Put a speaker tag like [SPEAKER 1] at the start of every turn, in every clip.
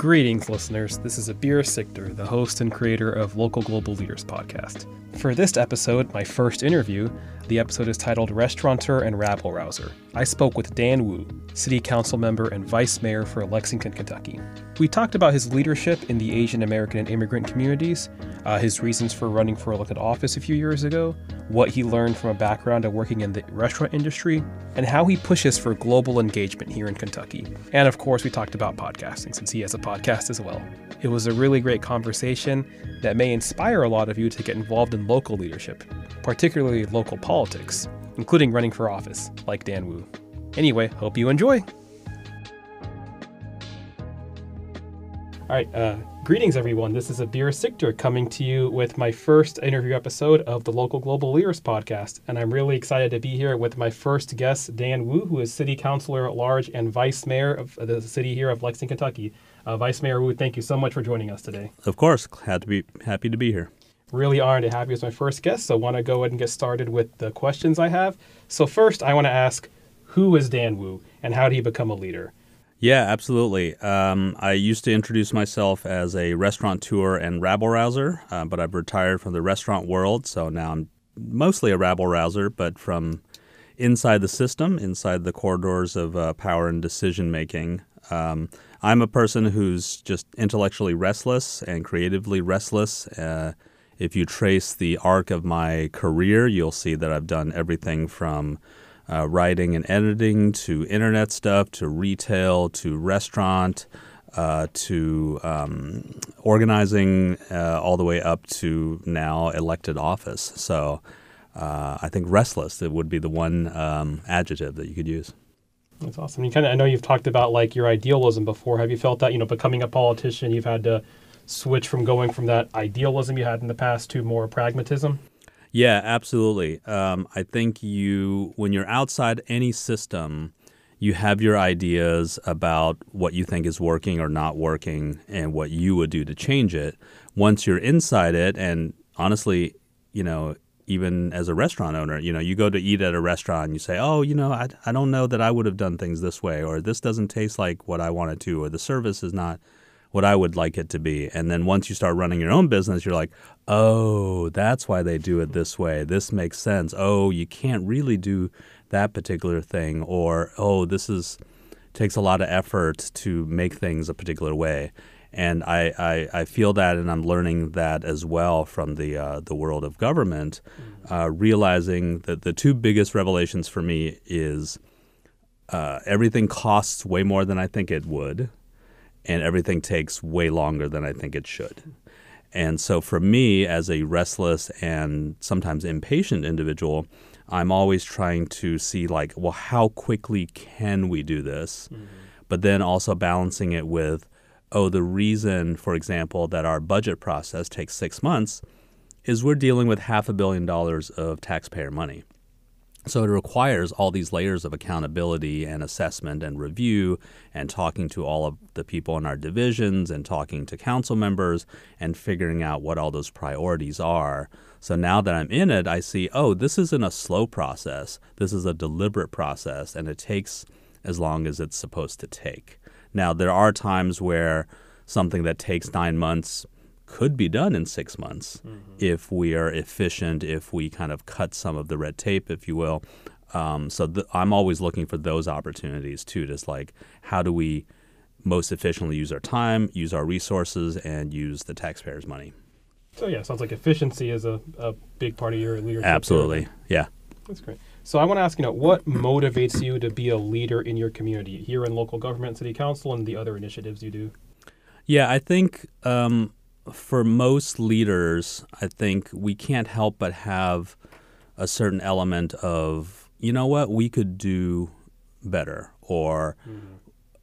[SPEAKER 1] Greetings, listeners. This is Abir Sikder, the host and creator of Local Global Leaders podcast. For this episode, my first interview, the episode is titled Restauranteur and Rabble-Rauser. I spoke with Dan Wu, City Council member and Vice Mayor for Lexington, Kentucky. We talked about his leadership in the Asian American and immigrant communities, his reasons for running for elected office a few years ago, what he learned from a background of working in the restaurant industry, and how he pushes for global engagement here in Kentucky. And of course, we talked about podcasting, since he has a podcast as well. It was a really great conversation that may inspire a lot of you to get involved in local leadership, particularly local politics, including running for office, like Dan Wu. Anyway, hope you enjoy. All right, greetings everyone. This is Abir Sikder coming to you with my first interview episode of the Local Global Leaders podcast. And I'm really excited to be here with my first guest, Dan Wu, who is City Councilor at Large and Vice Mayor of the city here of Lexington, Kentucky. Vice Mayor Wu, thank you so much for joining us today.
[SPEAKER 2] Of course, happy to be here.
[SPEAKER 1] Really honored to have you as my first guest, so I want to go ahead and get started with the questions I have. So first, I want to ask, who is Dan Wu and how did he become a leader?
[SPEAKER 2] Yeah, absolutely. I used to introduce myself as a restaurateur and rabble-rouser, but I've retired from the restaurant world, so now I'm mostly a rabble-rouser, but from inside the system, inside the corridors of power and decision-making. I'm a person who's just intellectually restless and creatively restless. If you trace the arc of my career, you'll see that I've done everything from writing and editing to internet stuff to retail to restaurant to organizing all the way up to now elected office. So I think restless, it would be the one adjective that you could use.
[SPEAKER 1] That's awesome. I know you've talked about like your idealism before. Have you felt that, becoming a politician, you've had to switch from going from that idealism you had in the past to more pragmatism?
[SPEAKER 2] Yeah, absolutely. I think when you're outside any system, you have your ideas about what you think is working or not working and what you would do to change it. Once you're inside it, and honestly, even as a restaurant owner, you go to eat at a restaurant and you say, I don't know that I would have done things this way, or this doesn't taste like what I wanted to, or the service is not what I would like it to be. And then once you start running your own business, you're like, oh, that's why they do it this way. This makes sense. Oh, you can't really do that particular thing. Or, oh, takes a lot of effort to make things a particular way. And I feel that, and I'm learning that as well from the world of government, realizing that the two biggest revelations for me is everything costs way more than I think it would, and everything takes way longer than I think it should. And so for me, as a restless and sometimes impatient individual, I'm always trying to see how quickly can we do this? Mm-hmm. But then also balancing it with, the reason, for example, that our budget process takes 6 months is we're dealing with $500 million of taxpayer money. So it requires all these layers of accountability and assessment and review and talking to all of the people in our divisions and talking to council members and figuring out what all those priorities are. So now that I'm in it, I see, this isn't a slow process. This is a deliberate process, and it takes as long as it's supposed to take. Now, there are times where something that takes 9 months could be done in 6 months if we are efficient, if we kind of cut some of the red tape, if you will. I'm always looking for those opportunities, too, just how do we most efficiently use our time, use our resources, and use the taxpayers' money.
[SPEAKER 1] So, yeah, sounds like efficiency is a big part of your leadership.
[SPEAKER 2] Absolutely, yeah.
[SPEAKER 1] That's great. So I want to ask, what motivates you to be a leader in your community here in local government, city council, and the other initiatives you do?
[SPEAKER 2] Yeah, I think for most leaders, I think we can't help but have a certain element of, we could do better, or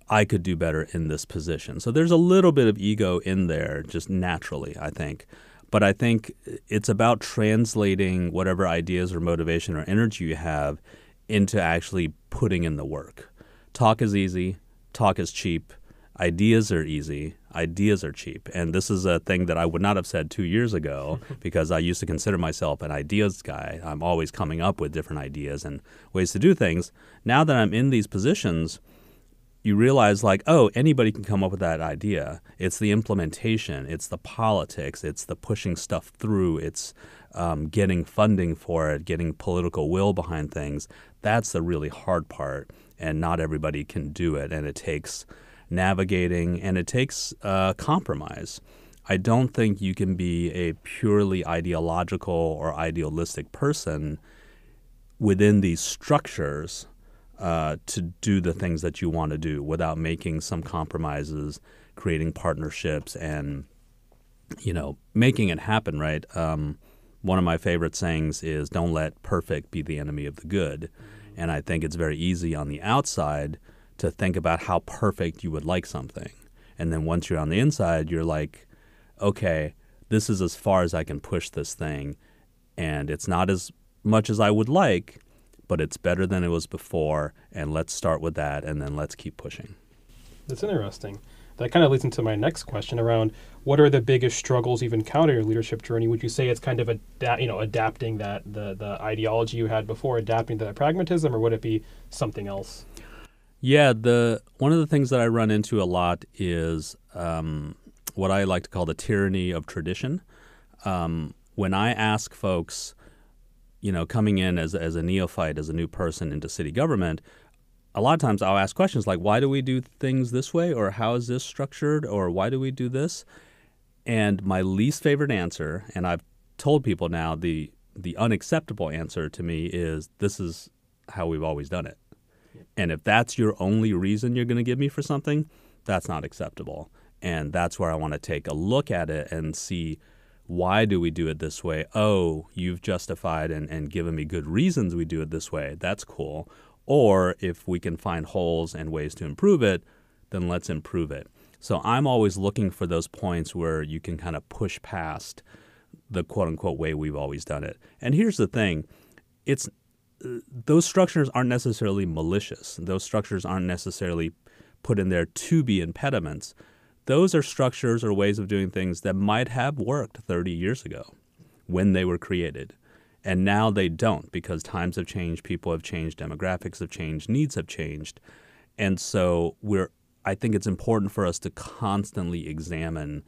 [SPEAKER 2] I could do better in this position. So there's a little bit of ego in there just naturally, I think. But I think it's about translating whatever ideas or motivation or energy you have into actually putting in the work. Talk is easy. Talk is cheap. Ideas are easy. Ideas are cheap. And this is a thing that I would not have said 2 years ago because I used to consider myself an ideas guy. I'm always coming up with different ideas and ways to do things. Now that I'm in these positions, you realize like, oh, anybody can come up with that idea. It's the implementation, it's the politics, it's the pushing stuff through, it's getting funding for it, getting political will behind things. That's the really hard part, and not everybody can do it, and it takes navigating, and it takes compromise. I don't think you can be a purely ideological or idealistic person within these structures to do the things that you want to do without making some compromises, creating partnerships, and making it happen. Right. One of my favorite sayings is, "Don't let perfect be the enemy of the good." And I think it's very easy on the outside to think about how perfect you would like something, and then once you're on the inside, you're like, okay, this is as far as I can push this thing, and it's not as much as I would like, but it's better than it was before, and let's start with that, and then let's keep pushing.
[SPEAKER 1] That's interesting. That kind of leads into my next question around what are the biggest struggles you've encountered in your leadership journey? Would you say it's kind of adapting that the ideology you had before, adapting to that pragmatism, or would it be something else?
[SPEAKER 2] Yeah, one of the things that I run into a lot is what I like to call the tyranny of tradition. When I ask folks, coming in as a neophyte, as a new person into city government, a lot of times I'll ask questions like, why do we do things this way? Or how is this structured? Or why do we do this? And my least favorite answer, and I've told people now, the unacceptable answer to me is, this is how we've always done it. And if that's your only reason you're going to give me for something, that's not acceptable. And that's where I want to take a look at it and see, why do we do it this way? Oh, you've justified and given me good reasons we do it this way. That's cool. Or if we can find holes and ways to improve it, then let's improve it. So I'm always looking for those points where you can kind of push past the quote-unquote way we've always done it. And here's the thing. Those structures aren't necessarily malicious. Those structures aren't necessarily put in there to be impediments. Those are structures or ways of doing things that might have worked 30 years ago when they were created. And now they don't, because times have changed, people have changed, demographics have changed, needs have changed. And so I think it's important for us to constantly examine,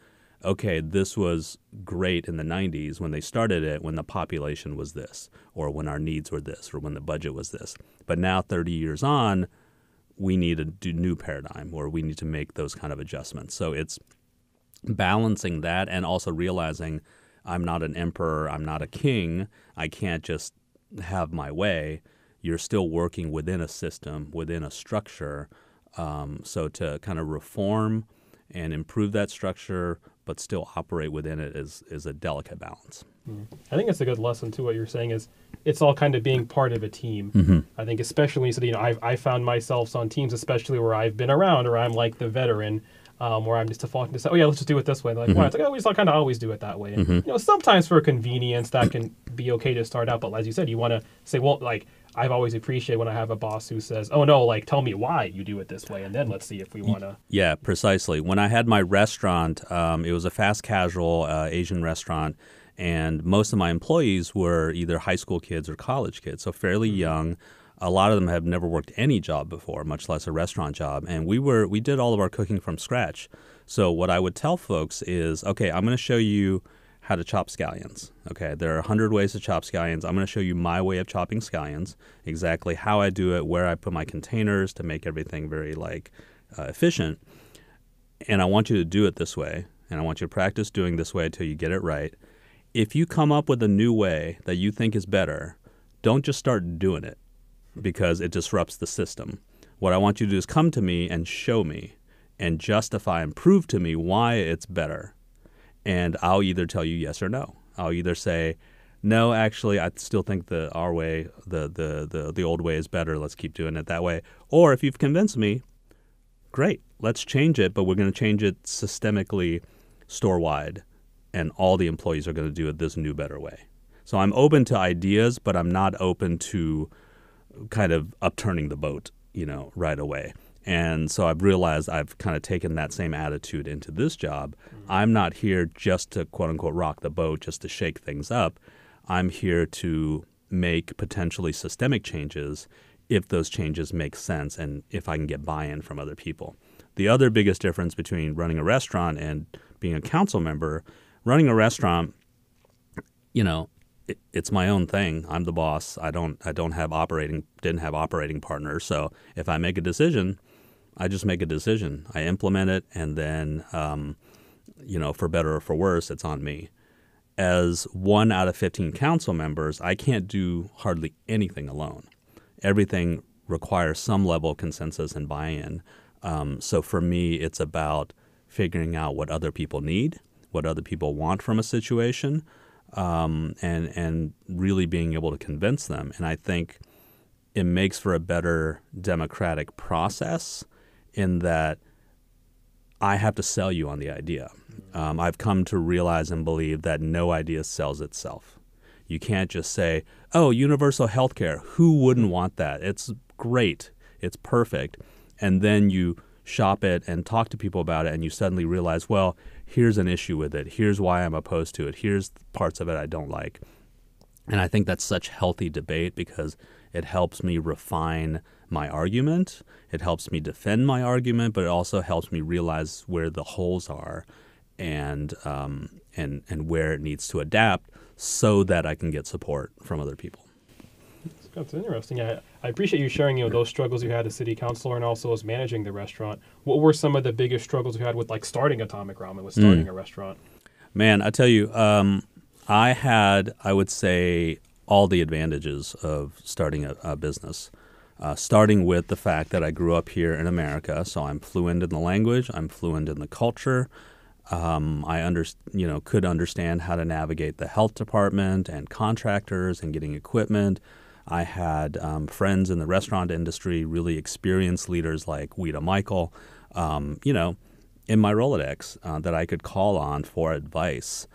[SPEAKER 2] okay, this was great in the 90s when they started it, when the population was this, or when our needs were this, or when the budget was this. But now 30 years on, we need a new paradigm, or we need to make those kind of adjustments. So it's balancing that and also realizing I'm not an emperor, I'm not a king, I can't just have my way. You're still working within a system, within a structure. So to kind of reform and improve that structure, but still operate within it is a delicate balance.
[SPEAKER 1] I think it's a good lesson too. What you're saying is it's all kind of being part of a team.
[SPEAKER 2] Mm-hmm.
[SPEAKER 1] I think especially when you said, I found myself on teams, especially where I've been around, or I'm like the veteran, where I'm just defaulting to say, oh yeah, let's just do it this way. Like,
[SPEAKER 2] Mm-hmm.
[SPEAKER 1] why? It's like, oh, we just kind of always do it that way. And,
[SPEAKER 2] Mm-hmm.
[SPEAKER 1] Sometimes for convenience that can be okay to start out, but as you said, you want to say, well, like, I've always appreciated when I have a boss who says, oh no, like, tell me why you do it this way, and then let's see if we want to.
[SPEAKER 2] Yeah, precisely. When I had my restaurant, it was a fast casual Asian restaurant, and most of my employees were either high school kids or college kids, so fairly young. A lot of them have never worked any job before, much less a restaurant job, and we did all of our cooking from scratch. So what I would tell folks is, okay, I'm going to show you how to chop scallions. Okay, there are 100 ways to chop scallions. I'm going to show you my way of chopping scallions, exactly how I do it, where I put my containers to make everything very efficient. And I want you to do it this way, and I want you to practice doing this way until you get it right. If you come up with a new way that you think is better, don't just start doing it because it disrupts the system. What I want you to do is come to me and show me and justify and prove to me why it's better. And I'll either tell you yes or no. I'll either say, no, actually, I still think our way, the old way is better. Let's keep doing it that way. Or if you've convinced me, great, let's change it, but we're going to change it systemically, store-wide, and all the employees are going to do it this new, better way. So I'm open to ideas, but I'm not open to kind of upturning the boat, right away. And so I've realized I've kind of taken that same attitude into this job. I'm not here just to, quote unquote, rock the boat, just to shake things up. I'm here to make potentially systemic changes if those changes make sense and if I can get buy-in from other people. The other biggest difference between running a restaurant and being a council member, running a restaurant, it's my own thing. I'm the boss. didn't have operating partners. So if I make a decision, I just make a decision. I implement it, and then, for better or for worse, it's on me. As 1 out of 15 council members, I can't do hardly anything alone. Everything requires some level of consensus and buy-in. So for me, it's about figuring out what other people need, what other people want from a situation, and really being able to convince them. And I think it makes for a better democratic process in that I have to sell you on the idea. I've come to realize and believe that no idea sells itself. You can't just say, oh, universal health care, who wouldn't want that? It's great. It's perfect. And then you shop it and talk to people about it, and you suddenly realize, well, here's an issue with it. Here's why I'm opposed to it. Here's parts of it I don't like. And I think that's such healthy debate because it helps me refine my argument. It helps me defend my argument, but it also helps me realize where the holes are and where it needs to adapt so that I can get support from other people.
[SPEAKER 1] That's interesting. I appreciate you sharing, those struggles you had as city councilor and also as managing the restaurant. What were some of the biggest struggles you had with starting Atomic Ramen, with starting a restaurant?
[SPEAKER 2] Man, I tell you, I had, I would say, all the advantages of starting a business. Starting with the fact that I grew up here in America, so I'm fluent in the language, I'm fluent in the culture. I could understand how to navigate the health department and contractors and getting equipment. I had friends in the restaurant industry, really experienced leaders like Wita Michael, in my Rolodex that I could call on for advice.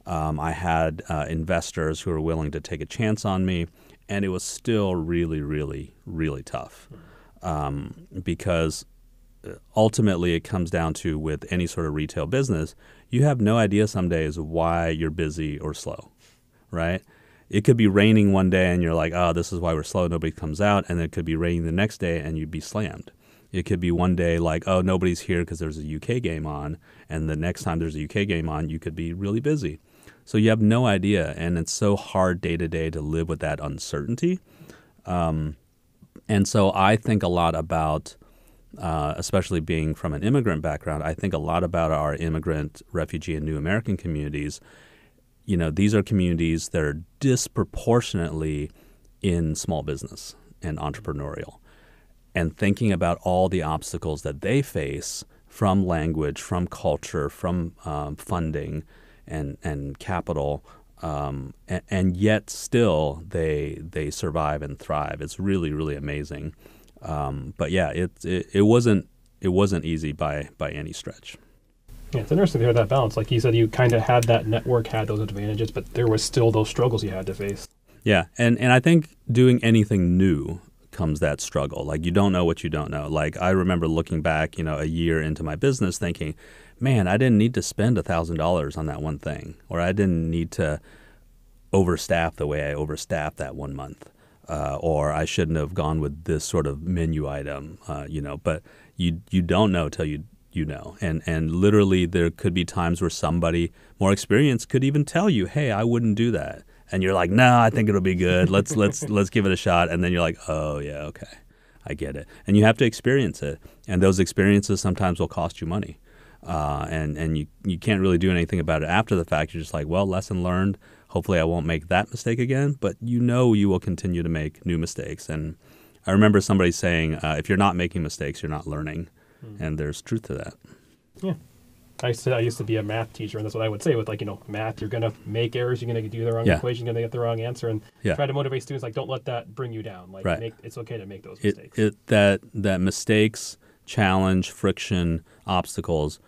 [SPEAKER 2] I had investors who were willing to take a chance on me, and it was still really, really, really tough because ultimately it comes down to, with any sort of retail business, you have no idea some days why you're busy or slow, right? It could be raining one day and you're like, oh, this is why we're slow, nobody comes out, and it could be raining the next day and you'd be slammed. It could be one day like, oh, nobody's here because there's a UK game on, and the next time there's a UK game on, you could be really busy. So you have no idea, and it's so hard day to day to live with that uncertainty. And so I think a lot about, especially being from an immigrant background, I think a lot about our immigrant, refugee, and new American communities. These are communities that are disproportionately in small business and entrepreneurial. And thinking about all the obstacles that they face from language, from culture, from funding and capital, and yet still they survive and thrive. It's really, really amazing. But yeah, it wasn't easy by any stretch.
[SPEAKER 1] Yeah, it's interesting to hear that balance. Like you said, you kind of had that network, had those advantages, but there was still those struggles you had to face.
[SPEAKER 2] Yeah, and I think doing anything new comes that struggle. Like, you don't know what you don't know. Like, I remember looking back, a year into my business thinking, man, I didn't need to spend $1,000 on that one thing, or I didn't need to overstaff the way I overstaffed that 1 month, or I shouldn't have gone with this sort of menu item, but you don't know till you know. And literally there could be times where somebody more experienced could even tell you, hey, I wouldn't do that. And you're like, no, I think it'll be good. Let's give it a shot. And then you're like, oh yeah, okay, I get it. And you have to experience it. And those experiences sometimes will cost you money. And you can't really do anything about it after the fact. You're just like, well, lesson learned. Hopefully I won't make that mistake again. But you will continue to make new mistakes. And I remember somebody saying, if you're not making mistakes, you're not learning. And there's truth to that.
[SPEAKER 1] Yeah. I used to be a math teacher, and that's what I would say with math. You're going to make errors. You're going to do the wrong equation. You're going to get the wrong answer, and try to motivate students. Like, don't let that bring you down. Like,
[SPEAKER 2] right.
[SPEAKER 1] It's okay to make those mistakes.
[SPEAKER 2] That mistakes, challenge, friction, obstacles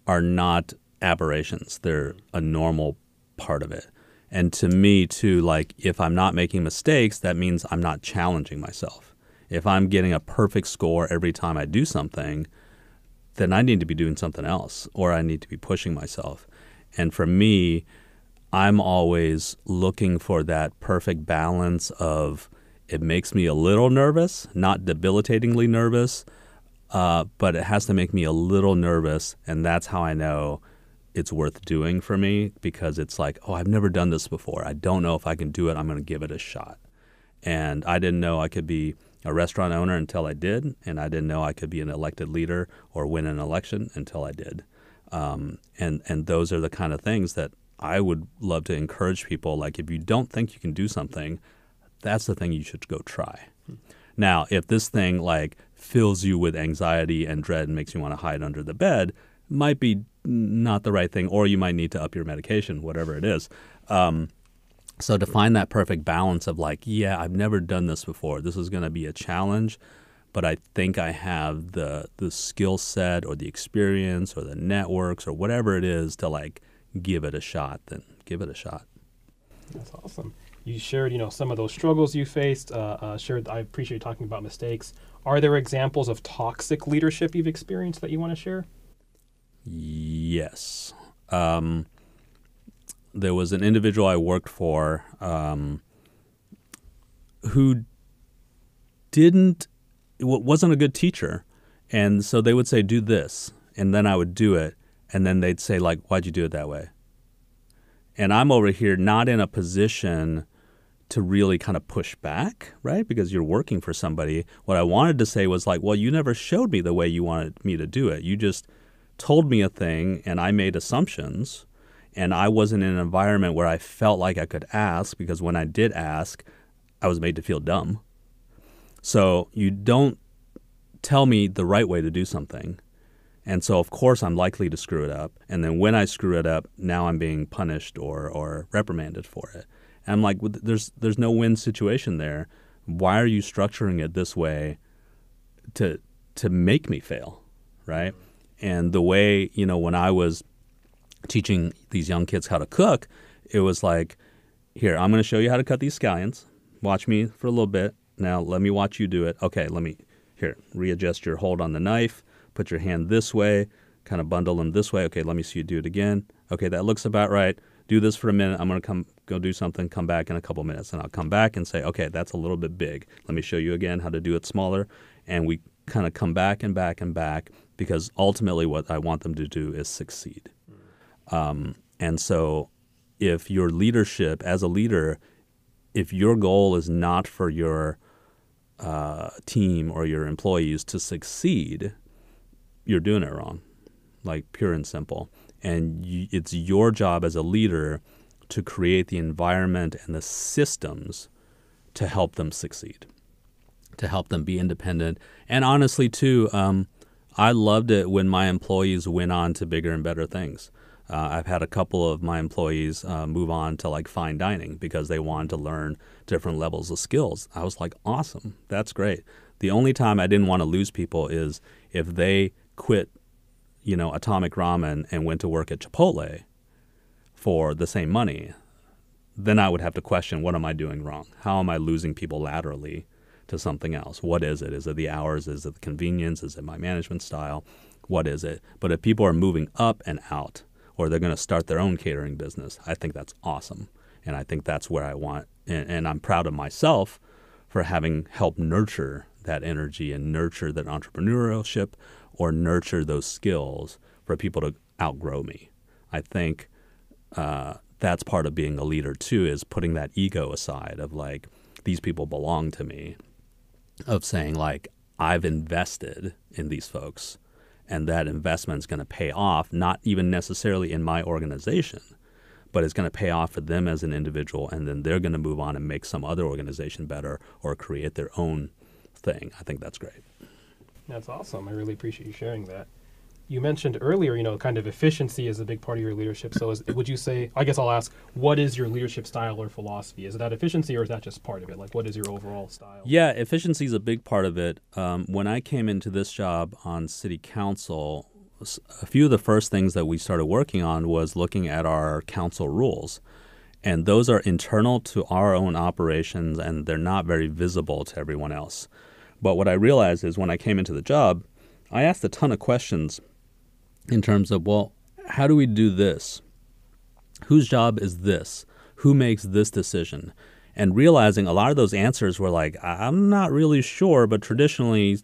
[SPEAKER 2] are not aberrations. They're a normal part of it. And to me, too, like, if I'm not making mistakes, that means I'm not challenging myself. If I'm getting a perfect score every time I do something, then I need to be doing something else, or I need to be pushing myself. And for me, I'm always looking for that perfect balance of It makes me a little nervous, not debilitatingly nervous, but it has to make me a little nervous, and that's how I know it's worth doing for me, because it's like, oh, I've never done this before. I don't know if I can do it. I'm going to give it a shot. And I didn't know I could be a restaurant owner until I did, and I didn't know I could be an elected leader or win an election until I did. And those are the kind of things that I would love to encourage people. Like, if you don't think you can do something, that's the thing you should go try. Now, if this thing like fills you with anxiety and dread and makes you want to hide under the bed, might be not the right thing, or you might need to up your medication, whatever it is. So to find that perfect balance of like, yeah, I've never done this before. This is going to be a challenge, but I think I have the skill set or the experience or the networks or whatever it is to like give it a shot, then give it a shot.
[SPEAKER 1] That's awesome. You shared, some of those struggles you faced. I appreciate you talking about mistakes. Are there examples of toxic leadership you've experienced that you want to share?
[SPEAKER 2] Yes. There was an individual I worked for who wasn't a good teacher. And so they would say, do this. And then I would do it. And then they'd say, like, why'd you do it that way? And I'm over here not in a position to really kind of push back, right? Because you're working for somebody. What I wanted to say was like, well, you never showed me the way you wanted me to do it. You just told me a thing and I made assumptions. And I wasn't in an environment where I felt like I could ask, because when I did ask, I was made to feel dumb. So you don't tell me the right way to do something. And so, of course, I'm likely to screw it up. And then when I screw it up, now I'm being punished or reprimanded for it. And I'm like, well, there's no win situation there. Why are you structuring it this way to make me fail, right? And the way, when I was teaching these young kids how to cook, it was like, here, I'm going to show you how to cut these scallions. Watch me for a little bit. Now let me watch you do it. Okay, readjust your hold on the knife. Put your hand this way, kind of bundle them this way. Okay, let me see you do it again. Okay, that looks about right. Do this for a minute. I'm going to go do something, come back in a couple minutes. And I'll come back and say, okay, that's a little bit big. Let me show you again how to do it smaller. And we kind of come back and back and back, because ultimately what I want them to do is succeed. And so if your leadership, as a leader, if your goal is not for your team or your employees to succeed, you're doing it wrong, like pure and simple. And it's your job as a leader to create the environment and the systems to help them succeed, to help them be independent. And honestly, too, I loved it when my employees went on to bigger and better things. I've had a couple of my employees move on to like fine dining because they wanted to learn different levels of skills. I was like, awesome, that's great. The only time I didn't want to lose people is if they quit, Atomic Ramen and went to work at Chipotle for the same money. Then I would have to question, what am I doing wrong? How am I losing people laterally to something else? What is it? Is it the hours? Is it the convenience? Is it my management style? What is it? But if people are moving up and out, or they're going to start their own catering business, I think that's awesome. And I think that's where I want. And I'm proud of myself for having helped nurture that energy and nurture that entrepreneurship or nurture those skills for people to outgrow me. I think that's part of being a leader too, is putting that ego aside of like, these people belong to me, of saying like, I've invested in these folks and that investment is going to pay off, not even necessarily in my organization, but it's going to pay off for them as an individual, and then they're going to move on and make some other organization better or create their own thing. I think that's great.
[SPEAKER 1] That's awesome. I really appreciate you sharing that. You mentioned earlier, kind of efficiency is a big part of your leadership. So would you say, I guess I'll ask, what is your leadership style or philosophy? Is it that efficiency, or is that just part of it? Like, what is your overall style?
[SPEAKER 2] Yeah, efficiency is a big part of it. When I came into this job on city council, a few of the first things that we started working on was looking at our council rules. And those are internal to our own operations, and they're not very visible to everyone else. But what I realized is when I came into the job, I asked a ton of questions in terms of, well, how do we do this? Whose job is this? Who makes this decision? And realizing a lot of those answers were like, I'm not really sure, but traditionally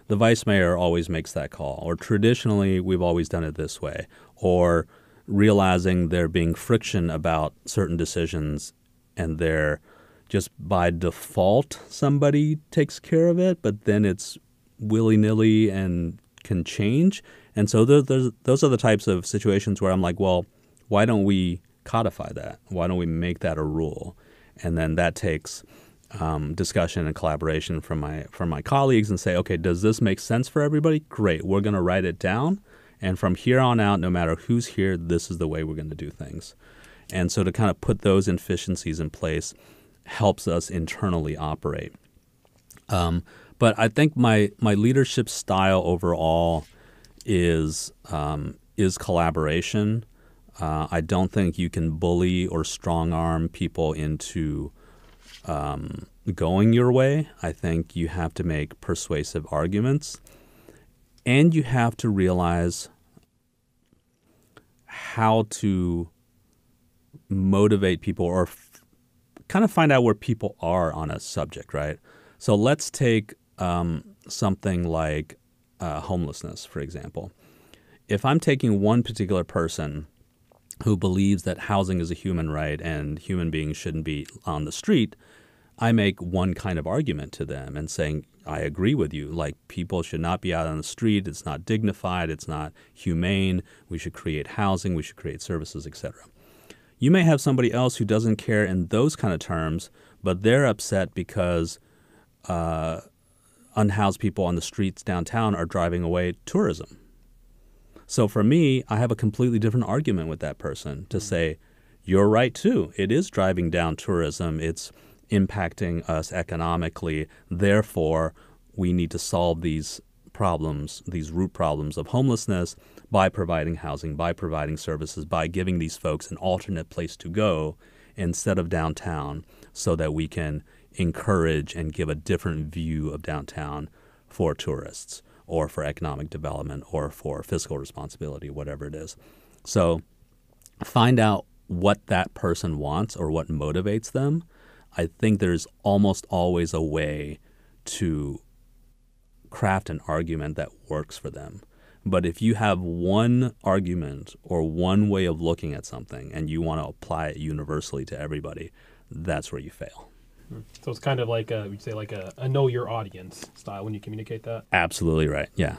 [SPEAKER 2] the vice mayor always makes that call, or traditionally we've always done it this way, or realizing there being friction about certain decisions and they're just by default somebody takes care of it, but then it's willy-nilly and can change. And so those are the types of situations where I'm like, well, why don't we codify that? Why don't we make that a rule? And then that takes discussion and collaboration from my colleagues and say, okay, does this make sense for everybody? Great, we're going to write it down. And from here on out, no matter who's here, this is the way we're going to do things. And so to kind of put those efficiencies in place helps us internally operate. But I think my leadership style overall is collaboration. I don't think you can bully or strong arm people into going your way. I think you have to make persuasive arguments, and you have to realize how to motivate people or kind of find out where people are on a subject, right? So let's take something like homelessness, for example. If I'm taking one particular person who believes that housing is a human right and human beings shouldn't be on the street, I make one kind of argument to them and saying, I agree with you. Like, people should not be out on the street. It's not dignified. It's not humane. We should create housing. We should create services, etc. You may have somebody else who doesn't care in those kind of terms, but they're upset because unhoused people on the streets downtown are driving away tourism. So for me, I have a completely different argument with that person to say, you're right too. It is driving down tourism. It's impacting us economically. Therefore, we need to solve these problems, these root problems of homelessness by providing housing, by providing services, by giving these folks an alternate place to go instead of downtown so that we can encourage and give a different view of downtown for tourists or for economic development or for fiscal responsibility, whatever it is. So find out what that person wants or what motivates them. I think there's almost always a way to craft an argument that works for them. But if you have one argument or one way of looking at something and you want to apply it universally to everybody, that's where you fail.
[SPEAKER 1] So it's kind of like you'd say like a know your audience style when you communicate that?
[SPEAKER 2] Absolutely right, yeah.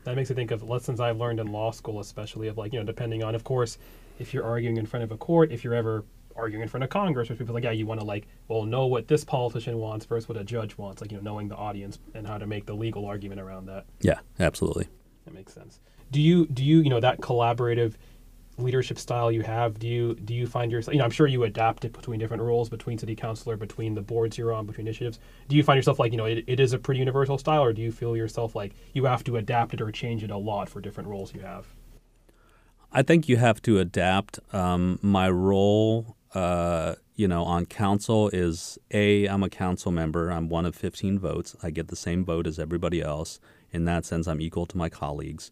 [SPEAKER 1] That makes me think of lessons I've learned in law school, especially of like, depending on, of course, if you're arguing in front of a court, if you're ever arguing in front of Congress, where people are like, yeah, you want to like, well, know what this politician wants versus what a judge wants, like, knowing the audience and how to make the legal argument around that.
[SPEAKER 2] Yeah, absolutely.
[SPEAKER 1] That makes sense. Do you that collaborative leadership style you have, do you find yourself, I'm sure you adapt it between different roles, between city councilor, between the boards you're on, between initiatives. Do you find yourself like, it is a pretty universal style, or do you feel yourself like you have to adapt it or change it a lot for different roles you have?
[SPEAKER 2] I think you have to adapt. My role, on council is I'm a council member. I'm one of 15 votes. I get the same vote as everybody else. In that sense, I'm equal to my colleagues.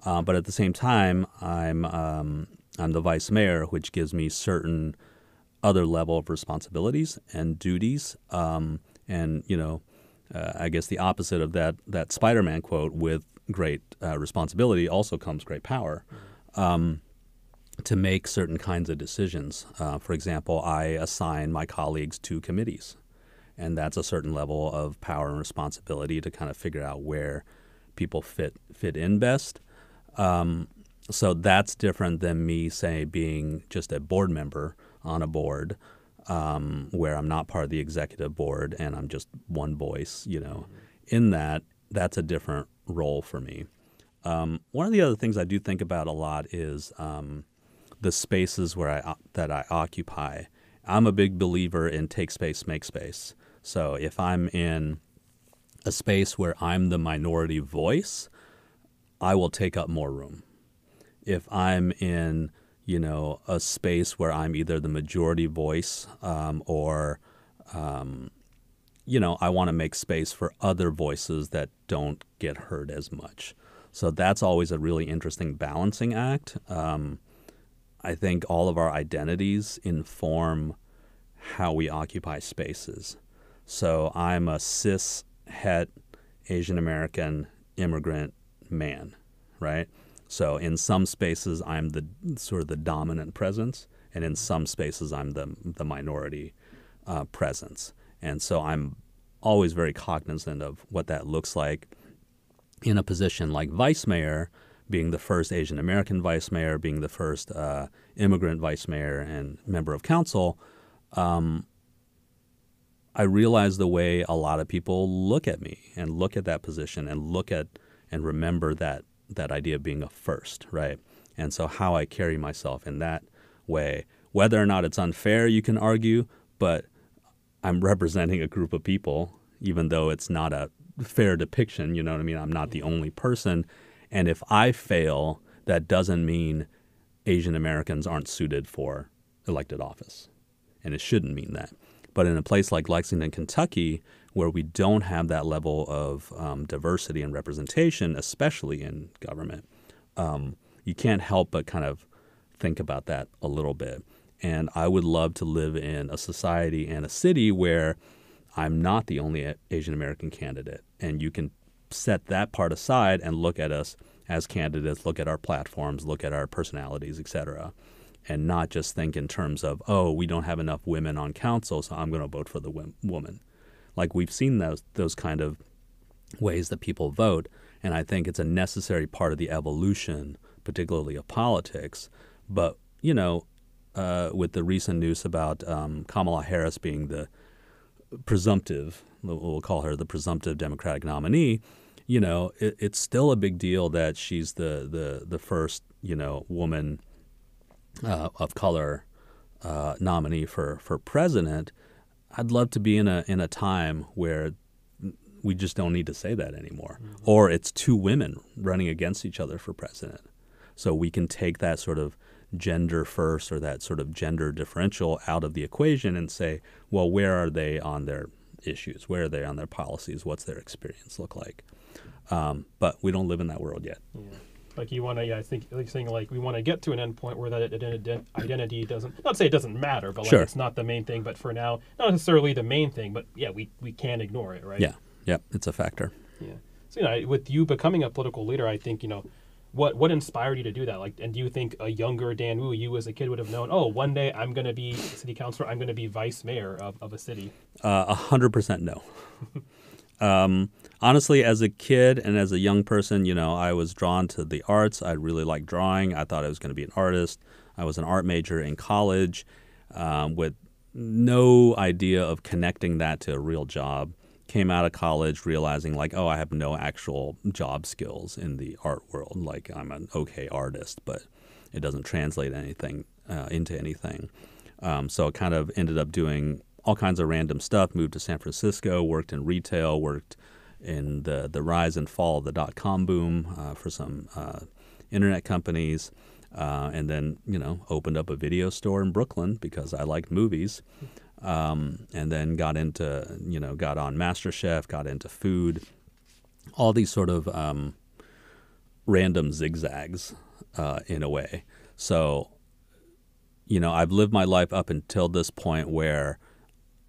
[SPEAKER 2] But at the same time, I'm the vice mayor, which gives me certain other level of responsibilities and duties. I guess the opposite of that Spider-Man quote, with great responsibility also comes great power. To make certain kinds of decisions. For example, I assign my colleagues to committees, and that's a certain level of power and responsibility to kind of figure out where people fit in best. So that's different than me, say, being just a board member on a board where I'm not part of the executive board and I'm just one voice, In that's a different role for me. One of the other things I do think about a lot is the spaces that I occupy. I'm a big believer in take space, make space. So if I'm in a space where I'm the minority voice, I will take up more room. If I'm in, a space where I'm either the majority voice or I want to make space for other voices that don't get heard as much. So that's always a really interesting balancing act. I think all of our identities inform how we occupy spaces. So I'm a cis het Asian American immigrant man, right? So in some spaces I'm the sort of the dominant presence, and in some spaces I'm the minority presence. And so I'm always very cognizant of what that looks like in a position like vice mayor, being the first Asian American vice mayor, being the first immigrant vice mayor and member of council. I realize the way a lot of people look at me and look at that position and look at and remember that idea of being a first, right? And so how I carry myself in that way, whether or not it's unfair, you can argue, but I'm representing a group of people, even though it's not a fair depiction, you know what I mean? I'm not the only person. And if I fail, that doesn't mean Asian Americans aren't suited for elected office. And it shouldn't mean that. But in a place like Lexington, Kentucky, where we don't have that level of diversity and representation, especially in government, you can't help but kind of think about that a little bit. And I would love to live in a society and a city where I'm not the only Asian American candidate. And you can set that part aside and look at us as candidates, look at our platforms, look at our personalities, et cetera, and not just think in terms of, oh, we don't have enough women on council, so I'm going to vote for the woman. Like we've seen those kind of ways that people vote, and I think it's a necessary part of the evolution, particularly of politics. But, you know, with the recent news about Kamala Harris being the presumptive, we'll call her the presumptive Democratic nominee, you know, it's still a big deal that she's the first, you know, woman of color nominee for president. I'd love to be in a time where we just don't need to say that anymore. Mm-hmm. Or it's two women running against each other for president. So we can take that sort of gender first or that sort of gender differential out of the equation and say, well, where are they on their issues? Where are they on their policies? What's their experience look like? But we don't live in that world yet.
[SPEAKER 1] Yeah. Like you want to, I think, like saying like we want to get to an endpoint where that identity doesn't, not say it doesn't matter, but like
[SPEAKER 2] sure.
[SPEAKER 1] It's not the main thing. But for now, not necessarily the main thing, but yeah, we can't ignore it, right?
[SPEAKER 2] Yeah, it's a factor.
[SPEAKER 1] Yeah. So, you know, with you becoming a political leader, I think, you know, what inspired you to do that? Like, and do you think a younger Dan Wu, you as a kid would have known, oh, one day I'm going to be city councilor, I'm going to be vice mayor of a city?
[SPEAKER 2] 100% no. Honestly, as a kid and as a young person, you know, I was drawn to the arts. I really liked drawing. I thought I was going to be an artist. I was an art major in college with no idea of connecting that to a real job. Came out of college realizing like, oh, I have no actual job skills in the art world. Like I'm an okay artist, but it doesn't translate anything into anything. So I kind of ended up doing all kinds of random stuff, moved to San Francisco, worked in retail, worked in the rise and fall of the .com boom for some internet companies, and then, you know, opened up a video store in Brooklyn because I liked movies. And then got into, you know, got on MasterChef, got into food, all these sort of random zigzags in a way. So, you know, I've lived my life up until this point where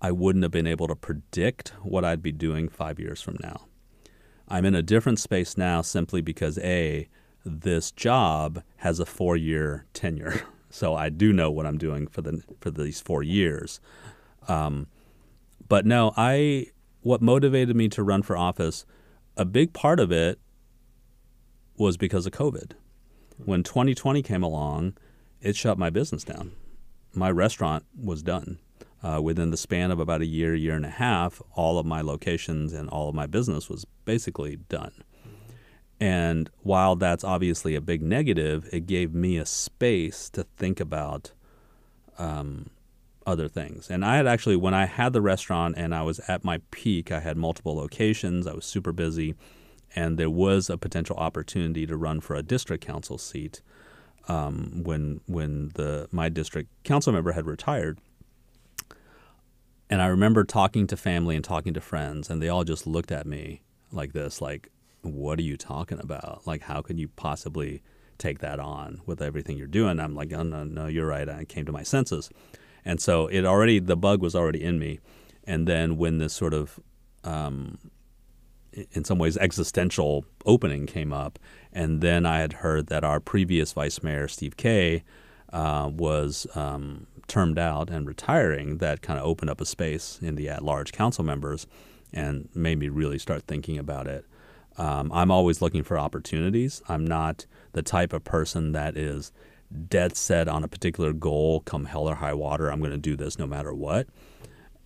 [SPEAKER 2] I wouldn't have been able to predict what I'd be doing 5 years from now. I'm in a different space now simply because, A, this job has a 4-year tenure. So I do know what I'm doing for these 4 years. But no, what motivated me to run for office, a big part of it was because of COVID. When 2020 came along, it shut my business down. My restaurant was done. Within the span of about a year and a half, all of my locations and all of my business was basically done. And while that's obviously a big negative, it gave me a space to think about other things. And I had actually, when I had the restaurant and I was at my peak, I had multiple locations, I was super busy, and there was a potential opportunity to run for a district council seat when my district council member had retired. And I remember talking to family and talking to friends, and they all just looked at me like this, like, what are you talking about? Like, how can you possibly take that on with everything you're doing? I'm like, oh, no, you're right. I came to my senses. And so the bug was already in me. And then when this sort of, in some ways, existential opening came up, and then I had heard that our previous vice mayor, Steve Kay, was termed out and retiring, that kind of opened up a space in the at-large council members and made me really start thinking about it. I'm always looking for opportunities. I'm not the type of person that is dead set on a particular goal, come hell or high water, I'm going to do this no matter what.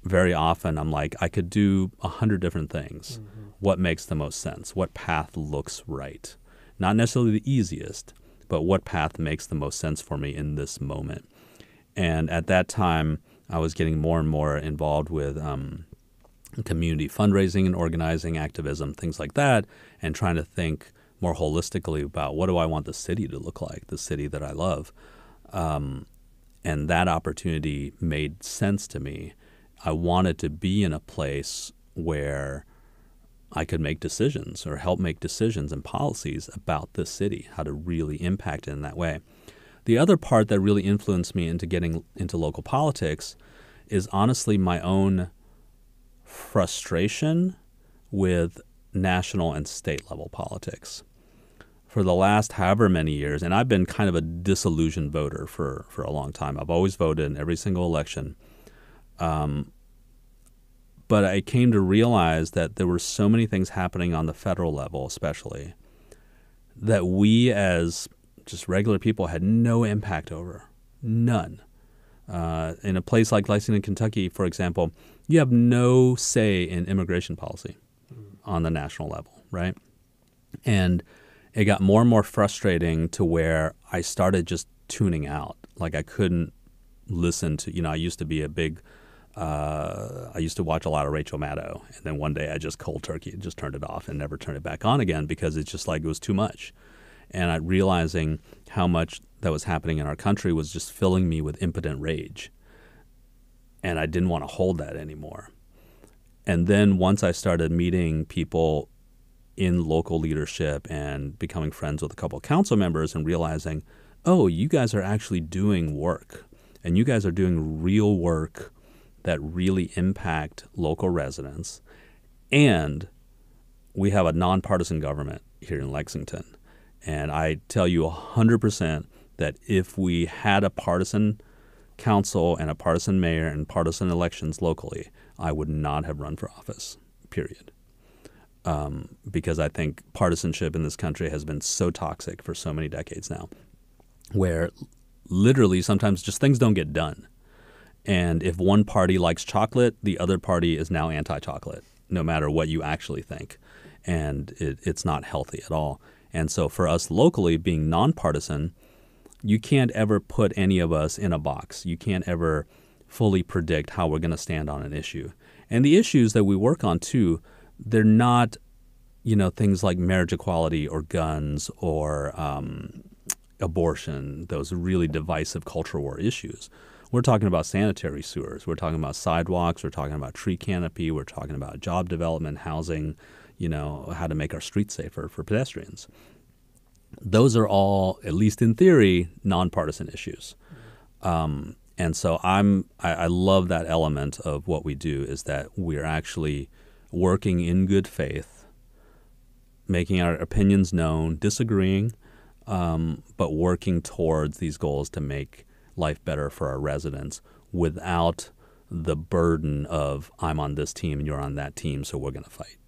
[SPEAKER 2] Very often I'm like, I could do 100 different things. Mm-hmm. What makes the most sense? What path looks right? Not necessarily the easiest, but what path makes the most sense for me in this moment? And at that time, I was getting more and more involved with community fundraising and organizing, activism, things like that, and trying to think more holistically about what do I want the city to look like, the city that I love. And that opportunity made sense to me. I wanted to be in a place where I could make decisions or help make decisions and policies about this city, how to really impact it in that way. The other part that really influenced me into getting into local politics is honestly my own frustration with national and state level politics. For the last however many years, and I've been kind of a disillusioned voter for a long time. I've always voted in every single election. But I came to realize that there were so many things happening on the federal level, especially, that we as just regular people had no impact over. None. In a place like Lexington, Kentucky, for example, you have no say in immigration policy on the national level, right? And it got more and more frustrating to where I started just tuning out. Like I couldn't listen to, I used to be I used to watch a lot of Rachel Maddow, and then one day I just cold turkey just turned it off and never turned it back on again because it's just like it was too much. And realizing how much that was happening in our country was just filling me with impotent rage. And I didn't want to hold that anymore. And then once I started meeting people in local leadership and becoming friends with a couple of council members and realizing, oh, you guys are actually doing work, and you guys are doing real work that really impact local residents. And we have a nonpartisan government here in Lexington. And I tell you 100% that if we had a partisan council and a partisan mayor and partisan elections locally, I would not have run for office, period. Because I think partisanship in this country has been so toxic for so many decades now, where literally sometimes just things don't get done. And if one party likes chocolate, the other party is now anti-chocolate, no matter what you actually think. And it's not healthy at all. And so for us locally, being nonpartisan, you can't ever put any of us in a box. You can't ever fully predict how we're going to stand on an issue. And the issues that we work on, too, they're not, things like marriage equality or guns or abortion, those really divisive culture war issues. We're talking about sanitary sewers. We're talking about sidewalks. We're talking about tree canopy. We're talking about job development, housing, how to make our streets safer for pedestrians. Those are all, at least in theory, nonpartisan issues. And so I love that element of what we do, is that we're actually working in good faith, making our opinions known, disagreeing, but working towards these goals to make life better for our residents without the burden of I'm on this team and you're on that team, so we're going to fight.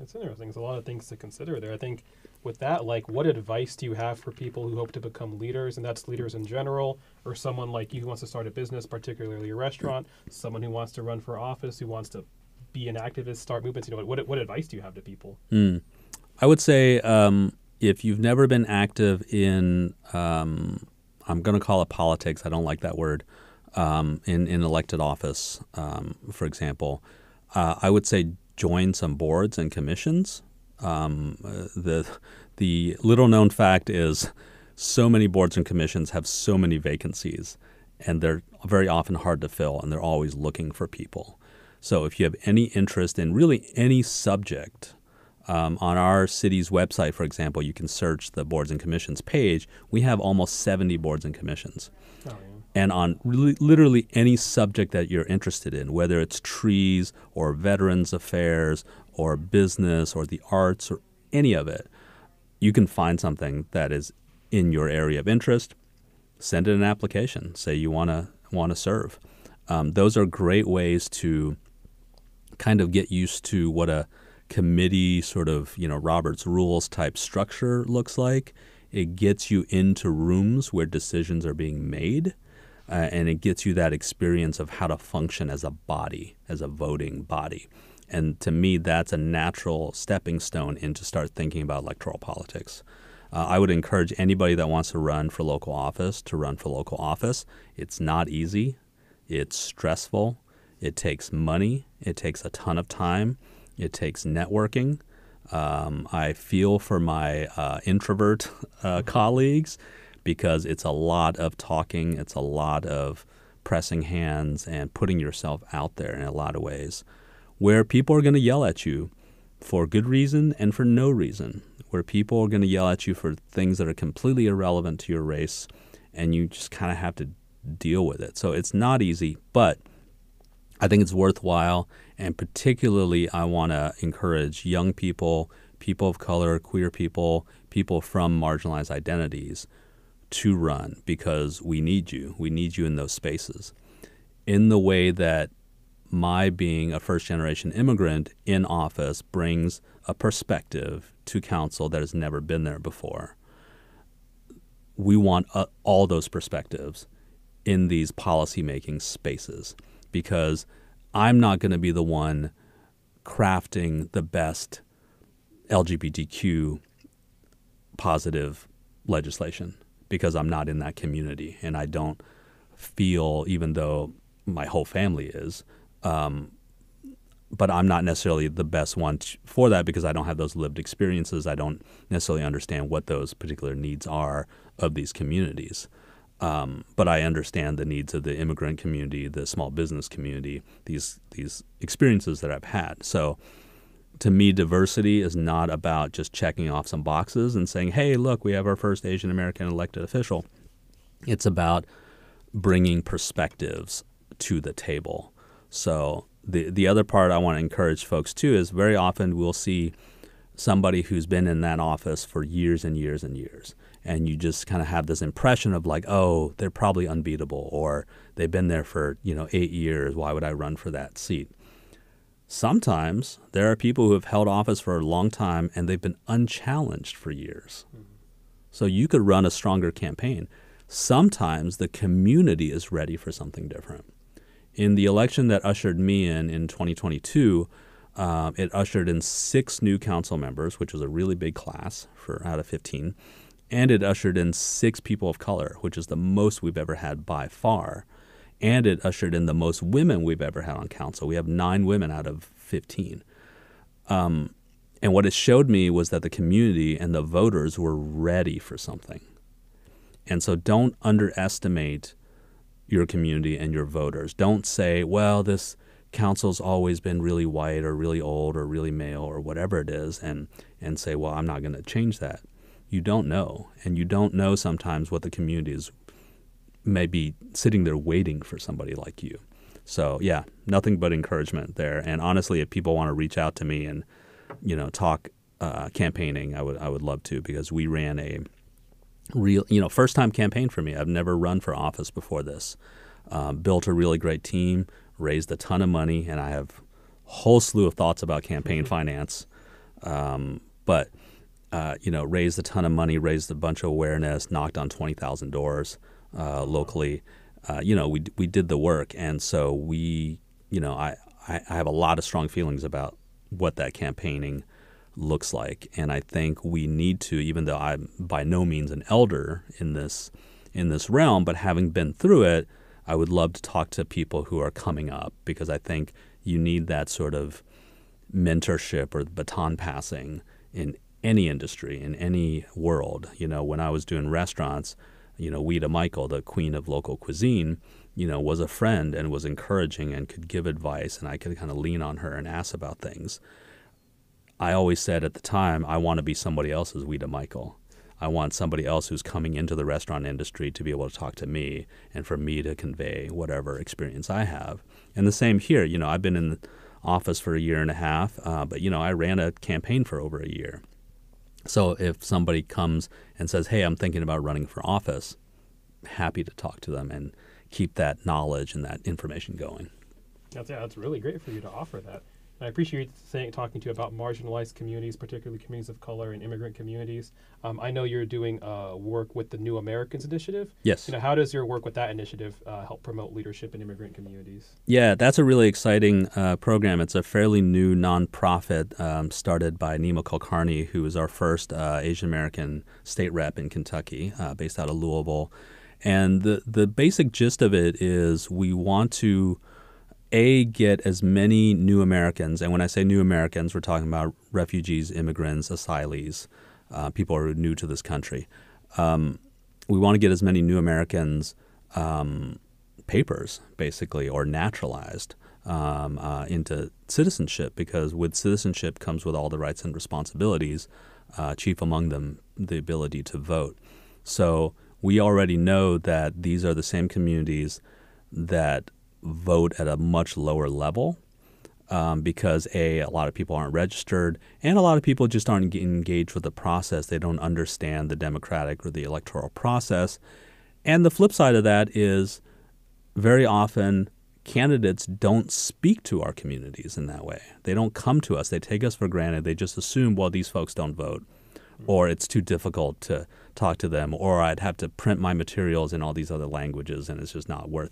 [SPEAKER 1] It's interesting. There's a lot of things to consider there. I think with that, what advice do you have for people who hope to become leaders, and that's leaders in general, or someone like you who wants to start a business, particularly a restaurant, someone who wants to run for office, who wants to be an activist, start movements? What advice do you have to people?
[SPEAKER 2] I would say if you've never been active in I'm going to call it politics. I don't like that word. In elected office, for example, I would say join some boards and commissions. The little known fact is so many boards and commissions have so many vacancies, and they're very often hard to fill, and they're always looking for people. So if you have any interest in really any subject, on our city's website, for example, you can search the boards and commissions page. We have almost 70 boards and commissions. Oh, yeah. and on literally any subject that you're interested in, whether it's trees or veterans affairs or business or the arts or any of it, you can find something that is in your area of interest. Send in an application. Say you want to serve. Those are great ways to kind of get used to what a committee sort of, Robert's Rules type structure looks like. It gets you into rooms where decisions are being made, and it gets you that experience of how to function as a body, as a voting body. And to me, that's a natural stepping stone into start thinking about electoral politics. I would encourage anybody that wants to run for local office to run for local office. It's not easy. It's stressful. It takes money. It takes a ton of time. It takes networking. I feel for my introvert colleagues, because it's a lot of talking. It's a lot of pressing hands and putting yourself out there in a lot of ways, where people are going to yell at you for good reason and for no reason, where people are going to yell at you for things that are completely irrelevant to your race, and you just kind of have to deal with it. So it's not easy, but I think it's worthwhile, and particularly I want to encourage young people, people of color, queer people, people from marginalized identities to run, because we need you. We need you in those spaces. In the way that my being a first-generation immigrant in office brings a perspective to council that has never been there before. We want all those perspectives in these policy-making spaces, because I'm not going to be the one crafting the best LGBTQ positive legislation, because I'm not in that community, and I don't feel, even though my whole family is, but I'm not necessarily the best one for that, because I don't have those lived experiences. I don't necessarily understand what those particular needs are of these communities. But I understand the needs of the immigrant community, the small business community, these experiences that I've had. So to me, diversity is not about just checking off some boxes and saying, hey, look, we have our first Asian American elected official. It's about bringing perspectives to the table. So the other part I want to encourage folks too is very often we'll see somebody who's been in that office for years and years and years, and you just kind of have this impression of like, oh, they're probably unbeatable, or they've been there for 8 years. Why would I run for that seat? Sometimes there are people who have held office for a long time and they've been unchallenged for years. So you could run a stronger campaign. Sometimes the community is ready for something different. In the election that ushered me in 2022, it ushered in 6 new council members, which was a really big class out of 15. And it ushered in 6 people of color, which is the most we've ever had by far. And it ushered in the most women we've ever had on council. We have 9 women out of 15. And what it showed me was that the community and the voters were ready for something. And so don't underestimate your community and your voters. Don't say, well, this council's always been really white or really old or really male or whatever it is, and say, well, I'm not going to change that. You don't know. And you don't know sometimes what the community is maybe sitting there waiting for somebody like you. So yeah, nothing but encouragement there. And honestly, if people want to reach out to me and talk campaigning, I would love to, because we ran a real first time campaign for me. I've never run for office before this. Built a really great team, raised a ton of money, and I have a whole slew of thoughts about campaign finance. But raised a ton of money, raised a bunch of awareness, knocked on 20,000 doors locally. We did the work, and so I have a lot of strong feelings about what that campaigning looks like, and I think we need to, even though I'm by no means an elder in this realm, but having been through it, I would love to talk to people who are coming up, because I think you need that sort of mentorship or baton passing in any industry, in any world. When I was doing restaurants, Weta Michael, the queen of local cuisine, was a friend and was encouraging and could give advice, and I could kind of lean on her and ask about things. I always said at the time, I want to be somebody else's Weta Michael. I want somebody else who's coming into the restaurant industry to be able to talk to me and for me to convey whatever experience I have. And the same here. I've been in the office for a year and a half, but I ran a campaign for over a year. So if somebody comes and says, hey, I'm thinking about running for office, happy to talk to them and keep that knowledge and that information going.
[SPEAKER 1] That's really great for you to offer that. And I appreciate you talking to you about marginalized communities, particularly communities of color and immigrant communities. I know you're doing work with the New Americans Initiative.
[SPEAKER 2] Yes.
[SPEAKER 1] How does your work with that initiative help promote leadership in immigrant communities?
[SPEAKER 2] Yeah, that's a really exciting program. It's a fairly new nonprofit started by Nima Kulkarni, who is our first Asian American state rep in Kentucky, based out of Louisville. And the basic gist of it is we want to get as many new Americans, and when I say new Americans, we're talking about refugees, immigrants, asylees, people who are new to this country. We want to get as many new Americans papers, basically, or naturalized into citizenship, because with citizenship comes with all the rights and responsibilities, chief among them the ability to vote. So we already know that these are the same communities that vote at a much lower level because a lot of people aren't registered and a lot of people just aren't engaged with the process. They don't understand the democratic or the electoral process. And the flip side of that is very often candidates don't speak to our communities in that way. They don't come to us. They take us for granted. They just assume, well, these folks don't vote, or it's too difficult to talk to them, or I'd have to print my materials in all these other languages, and it's just not worth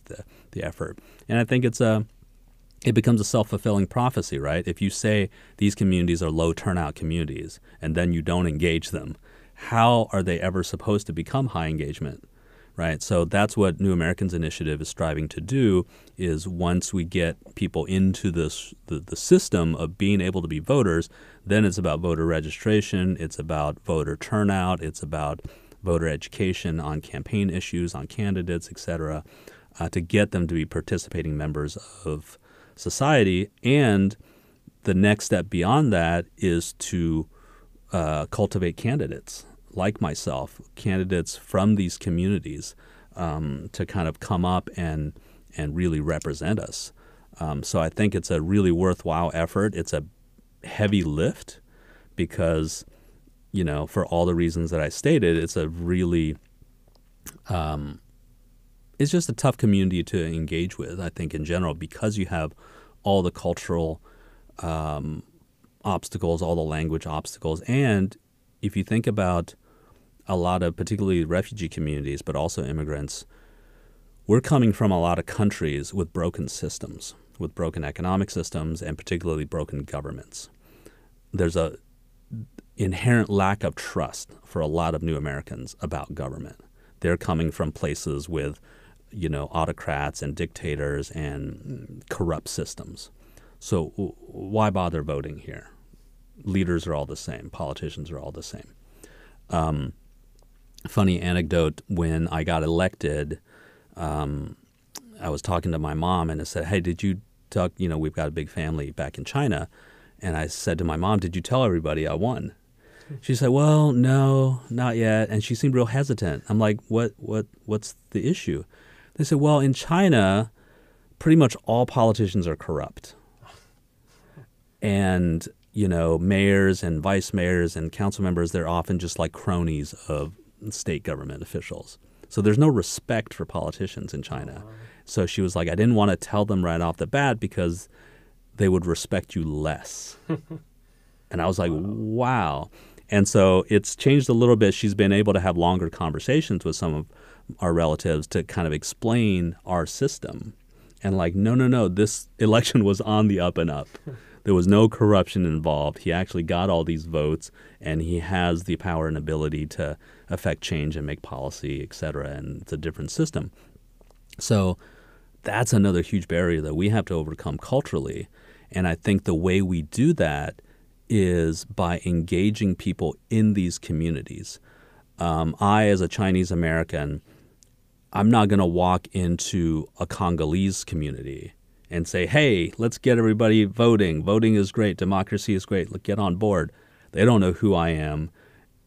[SPEAKER 2] the effort. And I think it becomes a self-fulfilling prophecy, right? If you say these communities are low turnout communities and then you don't engage them, how are they ever supposed to become high engagement, right? So that's what New Americans Initiative is striving to do, is once we get people into the system of being able to be voters, then it's about voter registration, it's about voter turnout, it's about voter education on campaign issues, on candidates, et cetera, to get them to be participating members of society. And the next step beyond that is to cultivate candidates like myself, candidates from these communities, to kind of come up and really represent us. So I think it's a really worthwhile effort. It's a heavy lift because, for all the reasons that I stated, it's a really it's just a tough community to engage with, I think, in general, because you have all the cultural obstacles, all the language obstacles. And if you think about a lot of particularly refugee communities, but also immigrants, we're coming from a lot of countries with broken systems, with broken economic systems, and particularly broken governments. There's a inherent lack of trust for a lot of new Americans about government. They're coming from places with, autocrats and dictators and corrupt systems. So why bother voting here? Leaders are all the same. Politicians are all the same. Funny anecdote, when I got elected, I was talking to my mom and I said, hey, did you talk, we've got a big family back in China. And I said to my mom, did you tell everybody I won? She said, well, no, not yet. And she seemed real hesitant. I'm like, what's the issue? They said, well, in China, pretty much all politicians are corrupt. And, mayors and vice mayors and council members, they're often just like cronies of state government officials. So there's no respect for politicians in China. So she was like, I didn't want to tell them right off the bat because they would respect you less. And I was like, wow. And so it's changed a little bit. She's been able to have longer conversations with some of our relatives to kind of explain our system. And like, no, this election was on the up and up. There was no corruption involved. He actually got all these votes, and he has the power and ability to affect change and make policy, et cetera, and it's a different system. So that's another huge barrier that we have to overcome culturally. And I think the way we do that is by engaging people in these communities. I, as a Chinese American, I'm not going to walk into a Congolese community and say, hey, let's get everybody voting. Voting is great. Democracy is great. Let's get on board. They don't know who I am.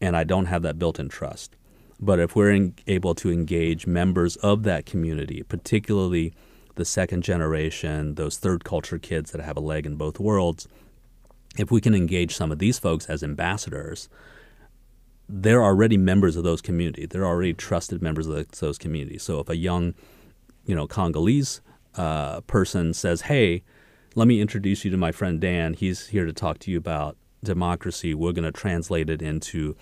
[SPEAKER 2] and I don't have that built-in trust. But if we're able to engage members of that community, particularly the second generation, those third culture kids that have a leg in both worlds, if we can engage some of these folks as ambassadors, they're already members of those communities. They're already trusted members of those communities. So if a young, Congolese person says, hey, let me introduce you to my friend Dan. He's here to talk to you about democracy. We're going to translate it into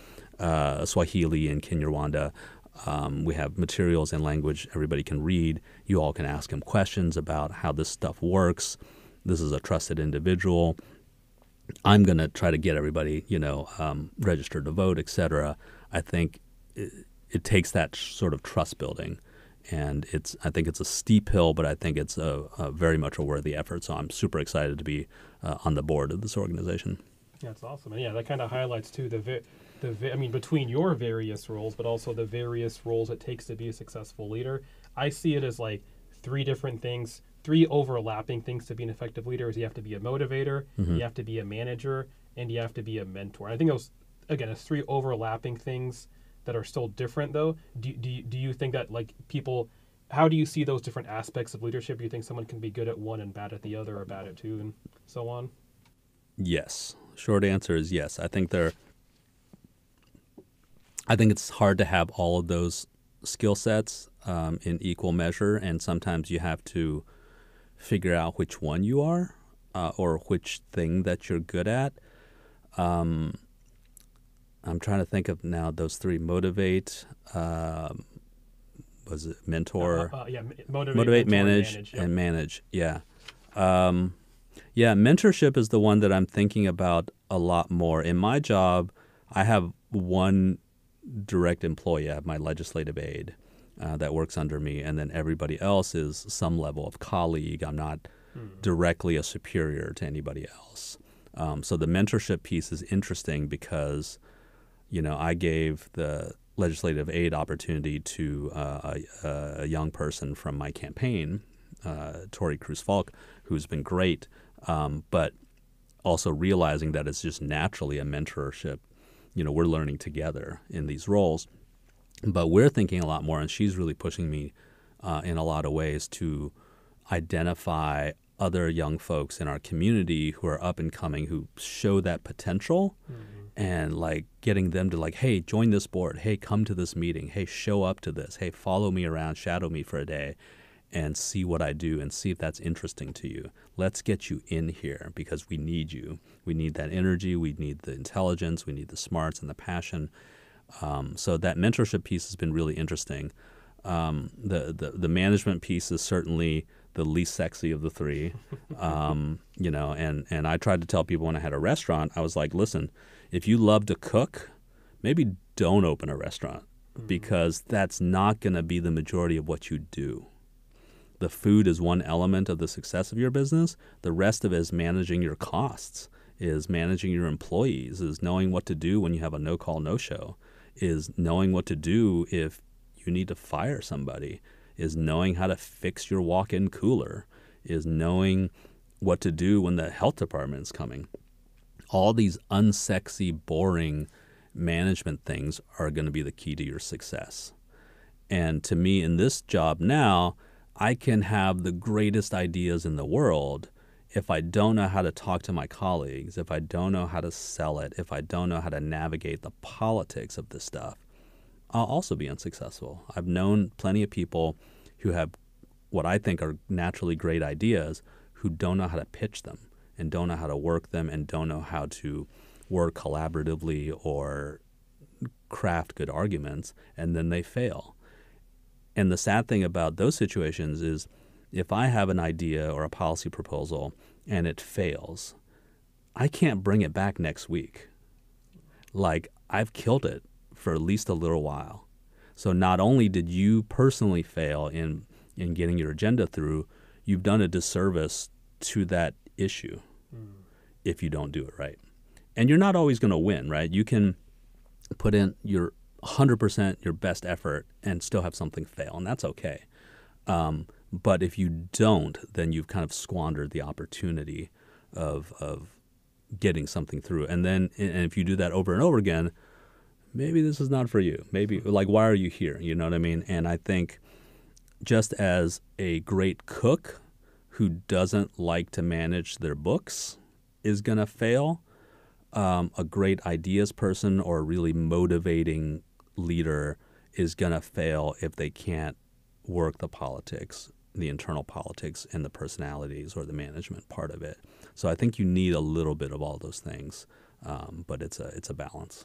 [SPEAKER 2] Swahili and Kinyarwanda. We have materials and language everybody can read. You all can ask him questions about how this stuff works. This is a trusted individual. I'm going to try to get everybody, registered to vote, et cetera. I think it takes that sort of trust building. And I think it's a steep hill, but I think it's a very much a worthy effort. So I'm super excited to be on the board of this organization.
[SPEAKER 1] Yeah, that's awesome. And yeah, that kind of highlights too between your various roles, but also the various roles it takes to be a successful leader. I see it as like three overlapping things to be an effective leader. Is you have to be a motivator, you have to be a manager, and you have to be a mentor. And I think those, again, it's three overlapping things that are still different though. Do you think that like people, how do you see those different aspects of leadership? Do you think someone can be good at one and bad at the other, or bad at two, and so on?
[SPEAKER 2] Yes. Short answer is yes. I think it's hard to have all of those skill sets in equal measure, and sometimes you have to figure out which one you are or which thing that you're good at. I'm trying to think of now those three: motivate, was it mentor? Motivate, manage, and manage. Yeah. Mentorship is the one that I'm thinking about a lot more. In my job, I have one direct employee. I have my legislative aide that works under me, and then everybody else is some level of colleague. I'm not directly a superior to anybody else. So the mentorship piece is interesting because, I gave the legislative aid opportunity to a young person from my campaign, Tori Cruz-Falk, who's been great, but also realizing that it's just naturally a mentorship. We're learning together in these roles, but we're thinking a lot more, and she's really pushing me in a lot of ways to identify other young folks in our community who are up and coming, who show that potential, and like getting them to like, hey, join this board. Hey, come to this meeting. Hey, show up to this. Hey, follow me around, shadow me for a day, and see what I do and see if that's interesting to you. Let's get you in here because we need you. We need that energy. We need the intelligence. We need the smarts and the passion. So that mentorship piece has been really interesting. The management piece is certainly the least sexy of the three. And I tried to tell people when I had a restaurant, I was like, listen, if you love to cook, maybe don't open a restaurant because that's not going to be the majority of what you do. The food is one element of the success of your business. The rest of it is managing your costs, is managing your employees, is knowing what to do when you have a no-call, no-show, is knowing what to do if you need to fire somebody, is knowing how to fix your walk-in cooler, is knowing what to do when the health department is coming. All these unsexy, boring management things are going to be the key to your success. And to me, in this job now, I can have the greatest ideas in the world. If I don't know how to talk to my colleagues, if I don't know how to sell it, if I don't know how to navigate the politics of this stuff, I'll also be unsuccessful. I've known plenty of people who have what I think are naturally great ideas who don't know how to pitch them and don't know how to work them and don't know how to work collaboratively or craft good arguments, and then they fail. And the sad thing about those situations is if I have an idea or a policy proposal and it fails, I can't bring it back next week. Like, I've killed it for at least a little while. So not only did you personally fail in getting your agenda through, you've done a disservice to that issue if you don't do it right. And you're not always going to win, right? You can put in your 100% your best effort and still have something fail, and that's okay. But if you don't, then you've kind of squandered the opportunity of getting something through. And if you do that over and over again, maybe this is not for you. Maybe, like, why are you here? You know what I mean? And I think just as a great cook who doesn't like to manage their books is going to fail, a great ideas person or a really motivating leader is going to fail if they can't work the politics, the internal politics, and the personalities or the management part of it. So I think you need a little bit of all those things, but it's a balance.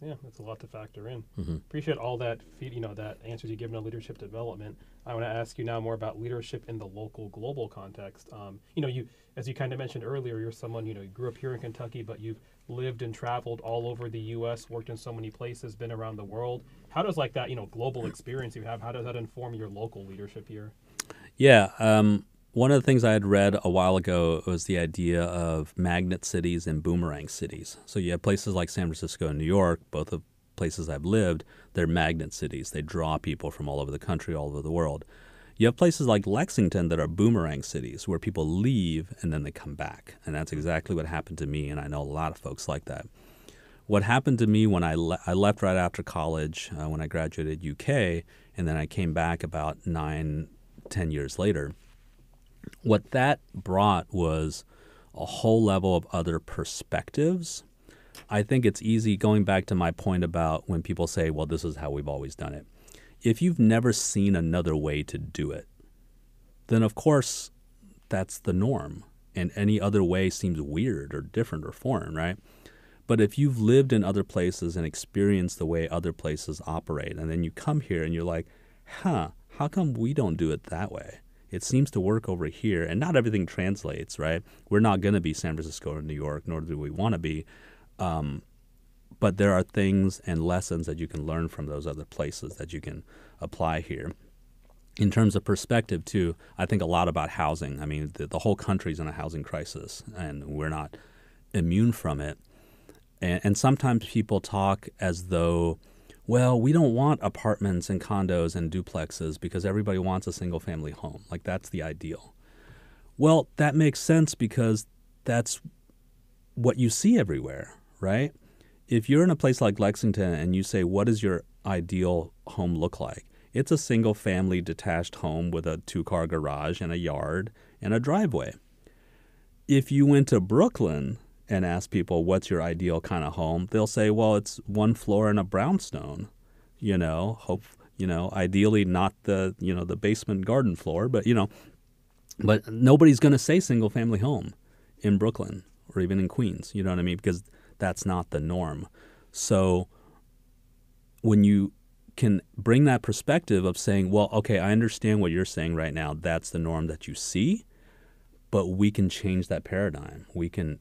[SPEAKER 1] It's a lot to factor in. Appreciate all that that answers you given on leadership development. I want to ask you now more about leadership in the local global context. You as you kind of mentioned earlier, you're someone you grew up here in Kentucky, but you've lived and traveled all over the U.S., worked in so many places, been around the world. How does that global experience you have? How does that inform your local leadership here?
[SPEAKER 2] Yeah. One of the things I had read a while ago was the idea of magnet cities and boomerang cities. So you have places like San Francisco and New York, both of places I've lived, they're magnet cities. They draw people from all over the country, all over the world. You have places like Lexington that are boomerang cities where people leave and then they come back. And that's exactly what happened to me, and I know a lot of folks like that. What happened to me when I left right after college, when I graduated UK, and then I came back about 9-10 years later, what that brought was a whole level of other perspectives. I think it's easy, going back to my point about when people say, well, this is how we've always done it. If you've never seen another way to do it, then of course that's the norm. And any other way seems weird or different or foreign, right? But if you've lived in other places and experienced the way other places operate, and then you come here and you're like, how come we don't do it that way? It seems to work over here, and not everything translates, right? We're not going to be San Francisco or New York, nor do we want to be. But there are things and lessons that you can learn from those other places that you can apply here. In terms of perspective, too, I think a lot about housing. I mean, the whole country's in a housing crisis, and we're not immune from it. And sometimes people talk as though, well, we don't want apartments and condos and duplexes because everybody wants a single-family home. Like, that's the ideal. Well, that makes sense because that's what you see everywhere, right? If you're in a place like Lexington and you say, what does your ideal home look like? It's a single-family detached home with a 2-car garage and a yard and a driveway. If you went to Brooklyn and asked people, what's your ideal kind of home? They'll say, well, it's 1 floor and a brownstone, ideally not the basement garden floor, but nobody's going to say single family home in Brooklyn or even in Queens, you know what I mean? Because that's not the norm. So when you can bring that perspective of saying, well, okay, I understand what you're saying right now. That's the norm that you see, but we can change that paradigm. We can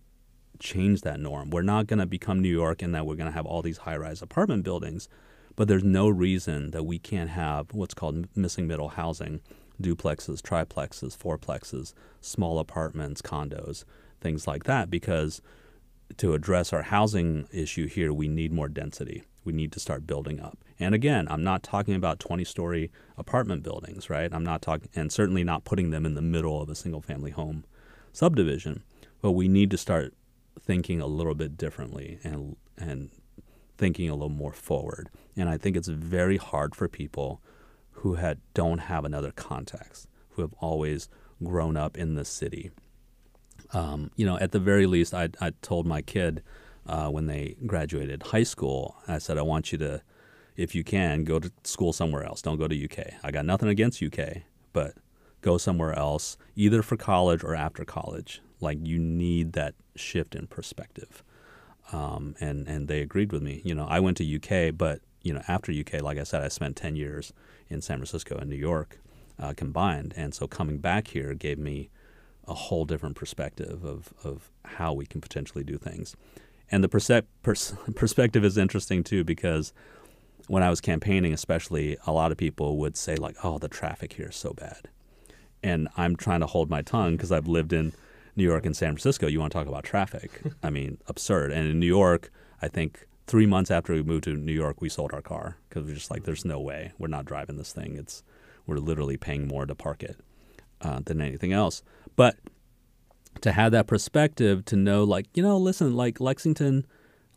[SPEAKER 2] change that norm. We're not going to become New York in that we're going to have all these high-rise apartment buildings, but there's no reason that we can't have what's called missing middle housing, duplexes, triplexes, fourplexes, small apartments, condos, things like that, because to address our housing issue here, we need more density. We need to start building up. And again, I'm not talking about 20-story apartment buildings, right? I'm not talking, and certainly not putting them in the middle of a single-family home subdivision, but we need to start thinking a little bit differently and thinking a little more forward. And I think it's very hard for people who don't have another context, who have always grown up in the city. At the very least, I told my kid when they graduated high school, I said, I want you to, if you can, go to school somewhere else. Don't go to UK. I got nothing against UK, but go somewhere else, either for college or after college. Like, you need that shift in perspective. And they agreed with me. I went to UK, but, after UK, like I said, I spent 10 years in San Francisco and New York combined. And so coming back here gave me a whole different perspective of how we can potentially do things. And the perspective is interesting, too, because when I was campaigning, especially, a lot of people would say, like, oh, the traffic here is so bad. And I'm trying to hold my tongue because I've lived in New York and San Francisco. You want to talk about traffic? I mean, absurd. And in New York, I think 3 months after we moved to New York, we sold our car because we're just like, there's no way. We're not driving this thing. We're literally paying more to park it than anything else. But to have that perspective, to know, like, listen, like Lexington,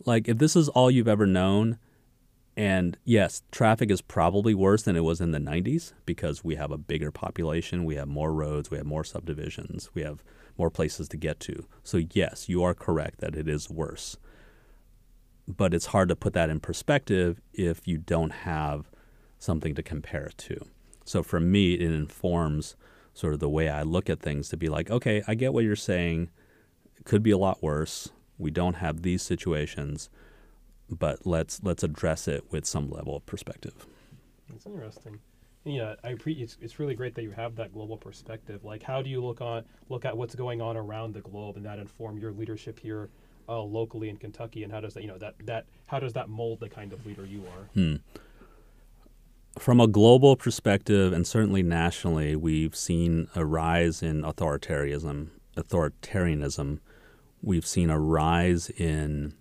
[SPEAKER 2] like, if this is all you've ever known, And yes, traffic is probably worse than it was in the 90s because we have a bigger population, we have more roads, we have more subdivisions, we have more places to get to. So yes, you are correct that it is worse. But it's hard to put that in perspective if you don't have something to compare it to. So for me, it informs sort of the way I look at things to be like, okay, I get what you're saying. It could be a lot worse. We don't have these situations, but let's address it with some level of perspective.
[SPEAKER 1] That's interesting. Yeah, it's really great that you have that global perspective. Like, how do you look at what's going on around the globe, and that inform your leadership here locally in Kentucky, and how does that how does that mold the kind of leader you are?
[SPEAKER 2] From a global perspective, and certainly nationally, we've seen a rise in authoritarianism. We've seen a rise in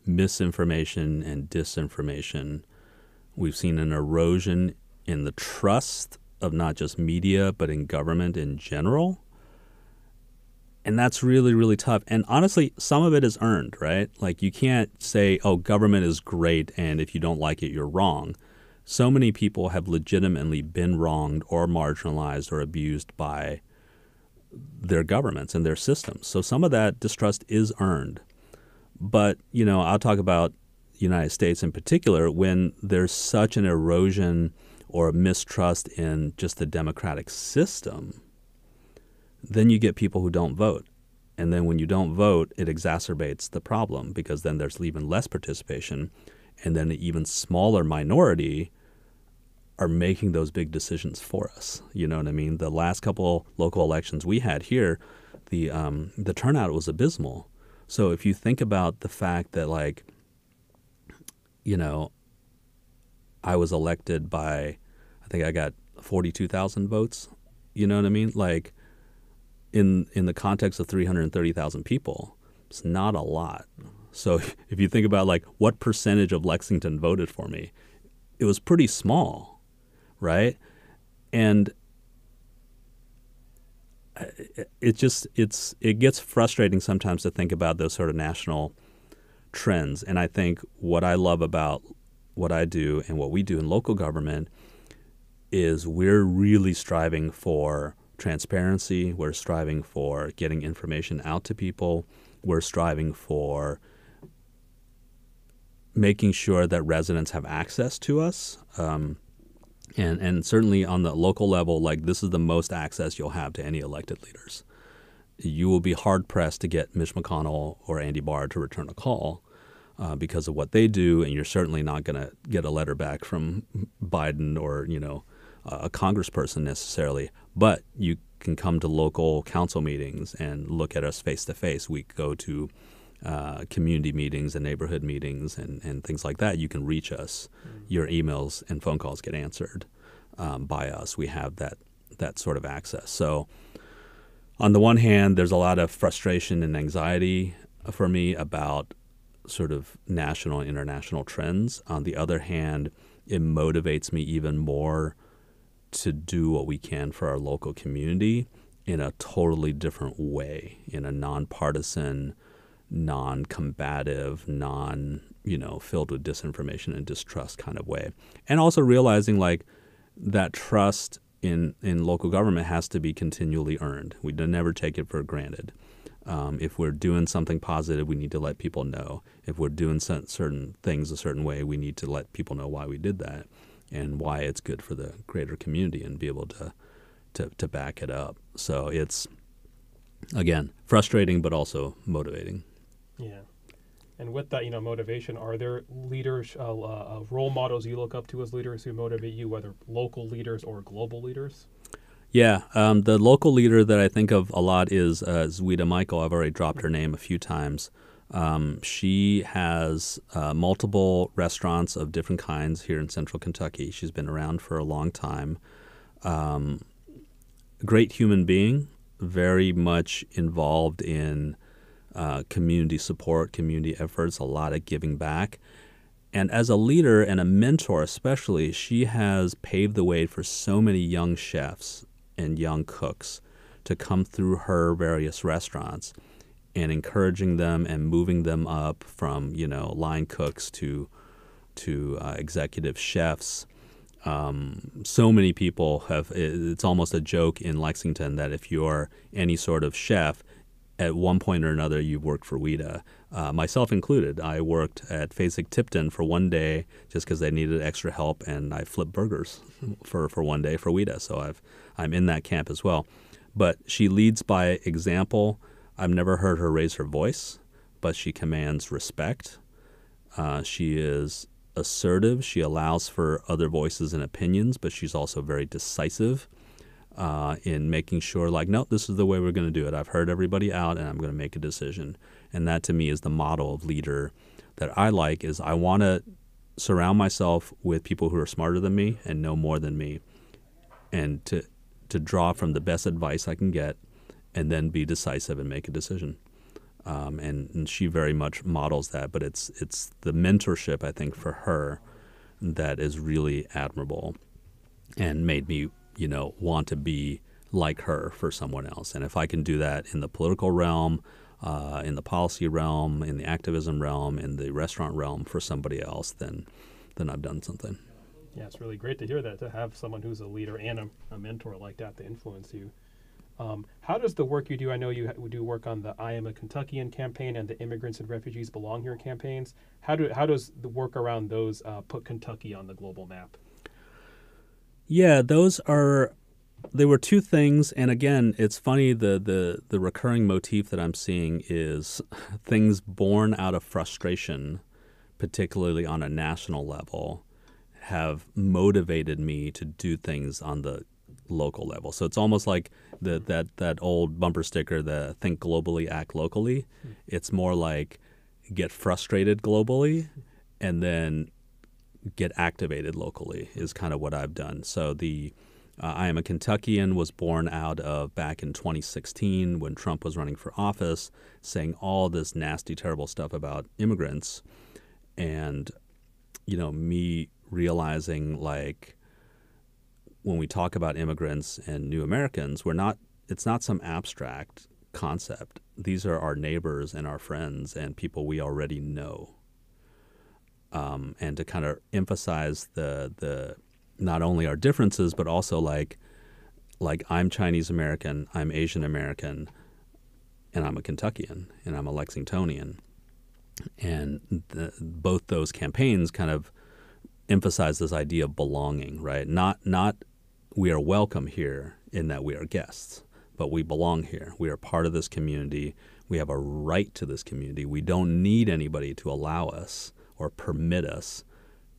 [SPEAKER 2] misinformation and disinformation. We've seen an erosion in the trust of not just media, but in government in general. And that's really, really tough. And honestly, some of it is earned, right? Like, you can't say, oh, government is great, and if you don't like it, you're wrong. So many people have legitimately been wronged or marginalized or abused by their governments and their systems. So some of that distrust is earned. But, I'll talk about the United States in particular. When there's such an erosion or a mistrust in just the democratic system, then you get people who don't vote. And then when you don't vote, it exacerbates the problem because then there's even less participation. And then an even smaller minority are making those big decisions for us. You know what I mean? The last couple local elections we had here, the turnout was abysmal. So if you think about the fact that, like, I was elected by, I think I got 42,000 votes. You know what I mean? Like, in the context of 330,000 people, it's not a lot. So if you think about, like, what percentage of Lexington voted for me, it was pretty small, right? And it gets frustrating sometimes to think about those sort of national trends. And I think what I love about what I do and what we do in local government is we're really striving for transparency. We're striving for getting information out to people. We're striving for making sure that residents have access to us. And certainly on the local level, like, this is the most access you'll have to any elected leaders. You will be hard-pressed to get Mitch McConnell or Andy Barr to return a call because of what they do, and you're certainly not going to get a letter back from Biden or, a congressperson necessarily. But you can come to local council meetings and look at us face-to-face. We go to community meetings and neighborhood meetings and things like that. You can reach us. Your emails and phone calls get answered by us. We have that sort of access. So on the one hand, there's a lot of frustration and anxiety for me about sort of national and international trends. On the other hand, it motivates me even more to do what we can for our local community in a totally different way, in a nonpartisan, non-combative, filled with disinformation and distrust kind of way. And also realizing, like, that trust in local government has to be continually earned. We never take it for granted. If we're doing something positive, we need to let people know. If we're doing certain things a certain way, we need to let people know why we did that and why it's good for the greater community and be able to back it up. So it's, again, frustrating but also motivating.
[SPEAKER 1] Yeah. And with that, motivation, are there leaders, role models you look up to as leaders who motivate you, whether local leaders or global leaders?
[SPEAKER 2] Yeah. The local leader that I think of a lot is Zwida Michael. I've already dropped her name a few times. She has multiple restaurants of different kinds here in central Kentucky. She's been around for a long time. Great human being, very much involved in community support, community efforts, a lot of giving back. And as a leader and a mentor especially, she has paved the way for so many young chefs and young cooks to come through her various restaurants and encouraging them and moving them up from, line cooks to to executive chefs. So many people have, it's almost a joke in Lexington that if you're any sort of chef, at one point or another, you've worked for WIDA, myself included. I worked at Fasig Tipton for one day just because they needed extra help, and I flipped burgers for one day for WIDA. So I'm in that camp as well. But she leads by example. I've never heard her raise her voice, but she commands respect. She is assertive. She allows for other voices and opinions, but she's also very decisive in making sure, like, no, this is the way we're going to do it. I've heard everybody out, and I'm going to make a decision. And that, to me, is the model of leader that I like. Is I want to surround myself with people who are smarter than me and know more than me, and to draw from the best advice I can get, and then be decisive and make a decision. And she very much models that. But it's the mentorship, I think, for her that is really admirable and made me, want to be like her for someone else. And if I can do that in the political realm, in the policy realm, in the activism realm, in the restaurant realm for somebody else, then I've done something.
[SPEAKER 1] Yeah, it's really great to hear that, to have someone who's a leader and a mentor like that to influence you. How does the work you do, I know you do work on the I Am a Kentuckian campaign and the Immigrants and Refugees Belong Here campaigns. How does the work around those put Kentucky on the global map?
[SPEAKER 2] Yeah, they were two things. And again, it's funny, the recurring motif that I'm seeing is things born out of frustration, particularly on a national level, have motivated me to do things on the local level. So it's almost like that old bumper sticker, the think globally, act locally. It's more like get frustrated globally and then get activated locally is kind of what I've done. So the I Am a Kentuckian was born out of back in 2016 when Trump was running for office, saying all this nasty, terrible stuff about immigrants. And, me realizing, like, when we talk about immigrants and new Americans, it's not some abstract concept. These are our neighbors and our friends and people we already know. And to kind of emphasize the not only our differences, but also like I'm Chinese American, I'm Asian American, and I'm a Kentuckian, and I'm a Lexingtonian. And both those campaigns kind of emphasize this idea of belonging, right? Not we are welcome here in that we are guests, but we belong here. We are part of this community. We have a right to this community. We don't need anybody to allow us or permit us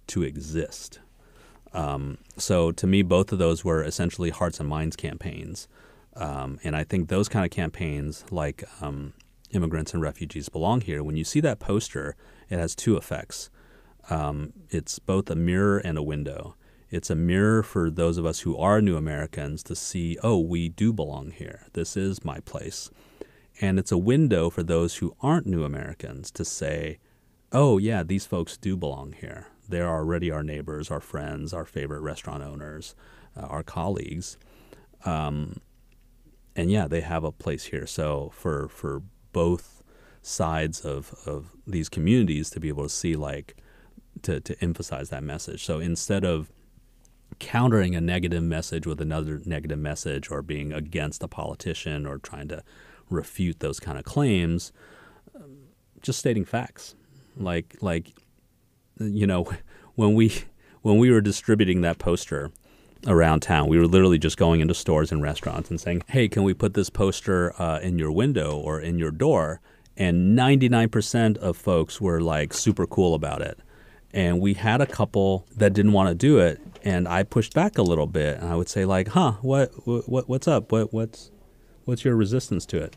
[SPEAKER 2] to exist. So to me, both of those were essentially hearts and minds campaigns. And I think those kind of campaigns, like Immigrants and Refugees Belong Here, when you see that poster, it has two effects. It's both a mirror and a window. It's a mirror for those of us who are new Americans to see, oh, we do belong here. This is my place. And it's a window for those who aren't new Americans to say, oh, yeah, these folks do belong here. They're already our neighbors, our friends, our favorite restaurant owners, our colleagues. And yeah, they have a place here. So for both sides of these communities to be able to see, like, to emphasize that message. So instead of countering a negative message with another negative message or being against a politician or trying to refute those kind of claims, just stating facts. Like when we were distributing that poster around town, we were literally just going into stores and restaurants and saying, hey, can we put this poster in your window or in your door? And 99% of folks were like super cool about it. And we had a couple that didn't want to do it, and I pushed back a little bit, and I would say, like, what's up? What's your resistance to it?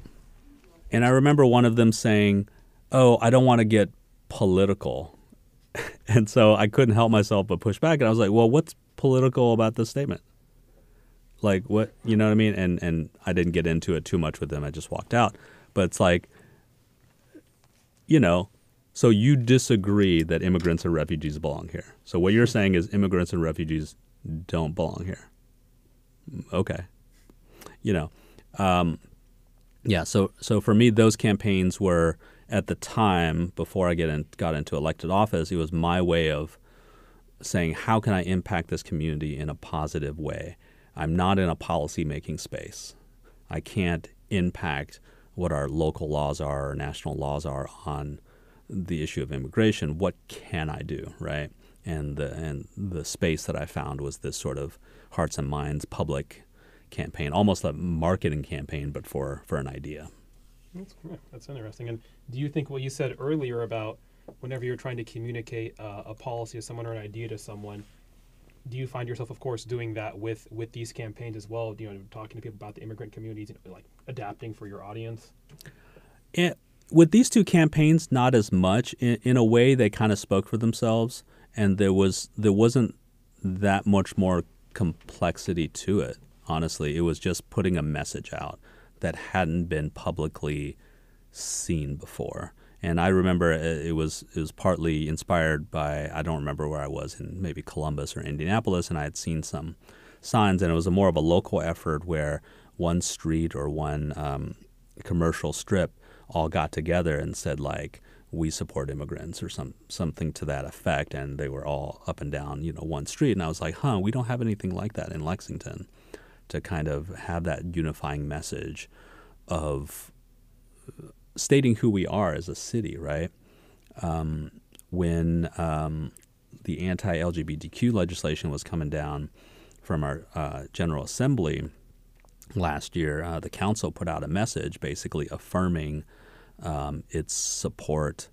[SPEAKER 2] And I remember one of them saying, oh, I don't want to get political. And so I couldn't help myself but push back, and I was like, well, what's political about this statement? Like, what, you know what I mean? And I didn't get into it too much with them. I just walked out. But it's like, so you disagree that immigrants and refugees belong here. So what you're saying is immigrants and refugees don't belong here. Okay. So for me, those campaigns were, at the time, before I got into elected office, it was my way of saying, how can I impact this community in a positive way? I'm not in a policy-making space. I can't impact what our local laws are or national laws are on the issue of immigration. What can I do, right? And the space that I found was this sort of hearts and minds public campaign, almost a marketing campaign, but for an idea.
[SPEAKER 1] That's interesting. And do you think what you said earlier about whenever you're trying to communicate a policy to someone or an idea to someone, do you find yourself, of course, doing that with these campaigns as well? Talking to people about the immigrant communities, like adapting for your audience?
[SPEAKER 2] With these two campaigns, not as much. In a way, they kind of spoke for themselves, and there wasn't that much more complexity to it. Honestly, it was just putting a message out that hadn't been publicly seen before. And I remember it was partly inspired by, I don't remember where I was, in maybe Columbus or Indianapolis, and I had seen some signs, and it was more of a local effort where one street or one commercial strip all got together and said, like, we support immigrants or something to that effect, and they were all up and down, one street. And I was like, we don't have anything like that in Lexington, to kind of have that unifying message of stating who we are as a city, right? When the anti-LGBTQ legislation was coming down from our General Assembly last year, the council put out a message basically affirming its support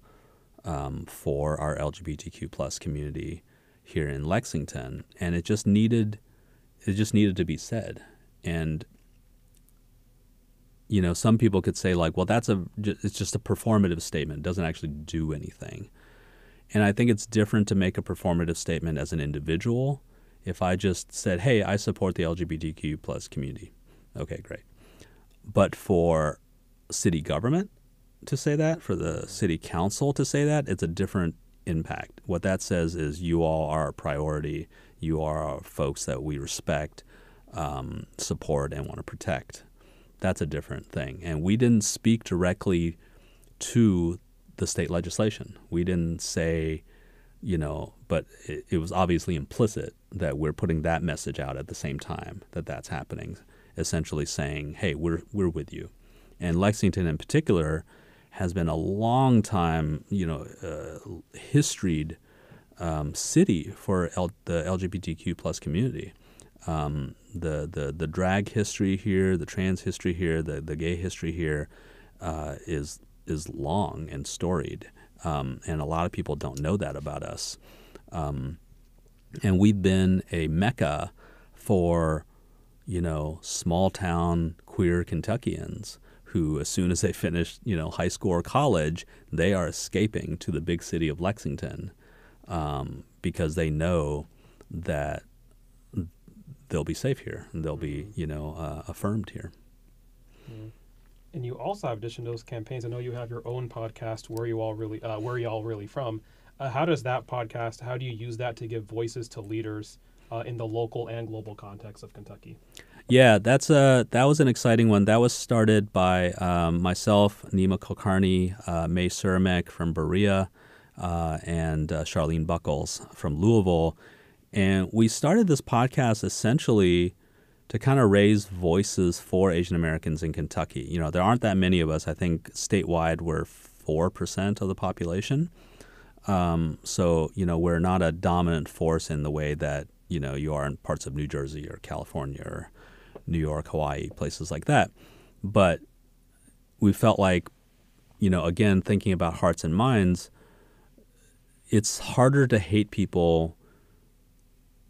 [SPEAKER 2] for our LGBTQ plus community here in Lexington, and it just needed to be said. And some people could say, like, well, it's just a performative statement. It doesn't actually do anything. And I think it's different to make a performative statement as an individual. If I just said, hey, I support the LGBTQ plus community. Okay, great. But for city government to say that, for the city council to say that, it's a different impact. What that says is you all are a priority. You are folks that we respect, support, and want to protect. That's a different thing. And we didn't speak directly to the state legislation. We didn't say, but it was obviously implicit that we're putting that message out at the same time that's happening, essentially saying, hey, we're with you. And Lexington in particular has been a long time, historied city for the LGBTQ plus community. The drag history here, the trans history here, the gay history here is long and storied, and a lot of people don't know that about us. And we've been a mecca for small town queer Kentuckians who, as soon as they finish high school or college, they are escaping to the big city of Lexington because they know that they'll be safe here and they'll be, affirmed here.
[SPEAKER 1] Mm-hmm. And you also have, in addition to those campaigns, I know you have your own podcast, Where You All Really From. How does that podcast, how do you use that to give voices to leaders in the local and global context of Kentucky?
[SPEAKER 2] Yeah, that was an exciting one. That was started by myself, Nima Kulkarni, May Suramek from Berea, and Charlene Buckles from Louisville. And we started this podcast essentially to kind of raise voices for Asian Americans in Kentucky. There aren't that many of us. I think statewide we're 4% of the population. So, we're not a dominant force in the way that, you are in parts of New Jersey or California or New York, Hawaii, places like that. But we felt like, again, thinking about hearts and minds, it's harder to hate people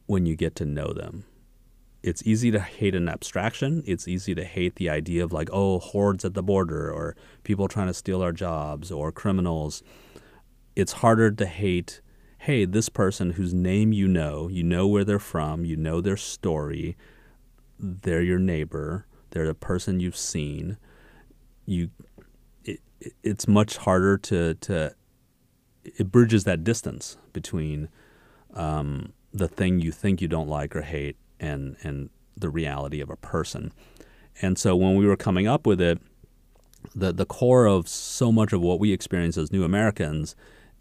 [SPEAKER 2] when you get to know them. It's easy to hate an abstraction. It's easy to hate the idea of like, oh, hordes at the border or people trying to steal our jobs or criminals. It's harder to hate, hey, this person whose name you know where they're from, you know their story, they're your neighbor, they're the person you've seen. It's much harder it bridges that distance between the thing you think you don't like or hate and the reality of a person. And so when we were coming up with it, the core of so much of what we experience as new Americans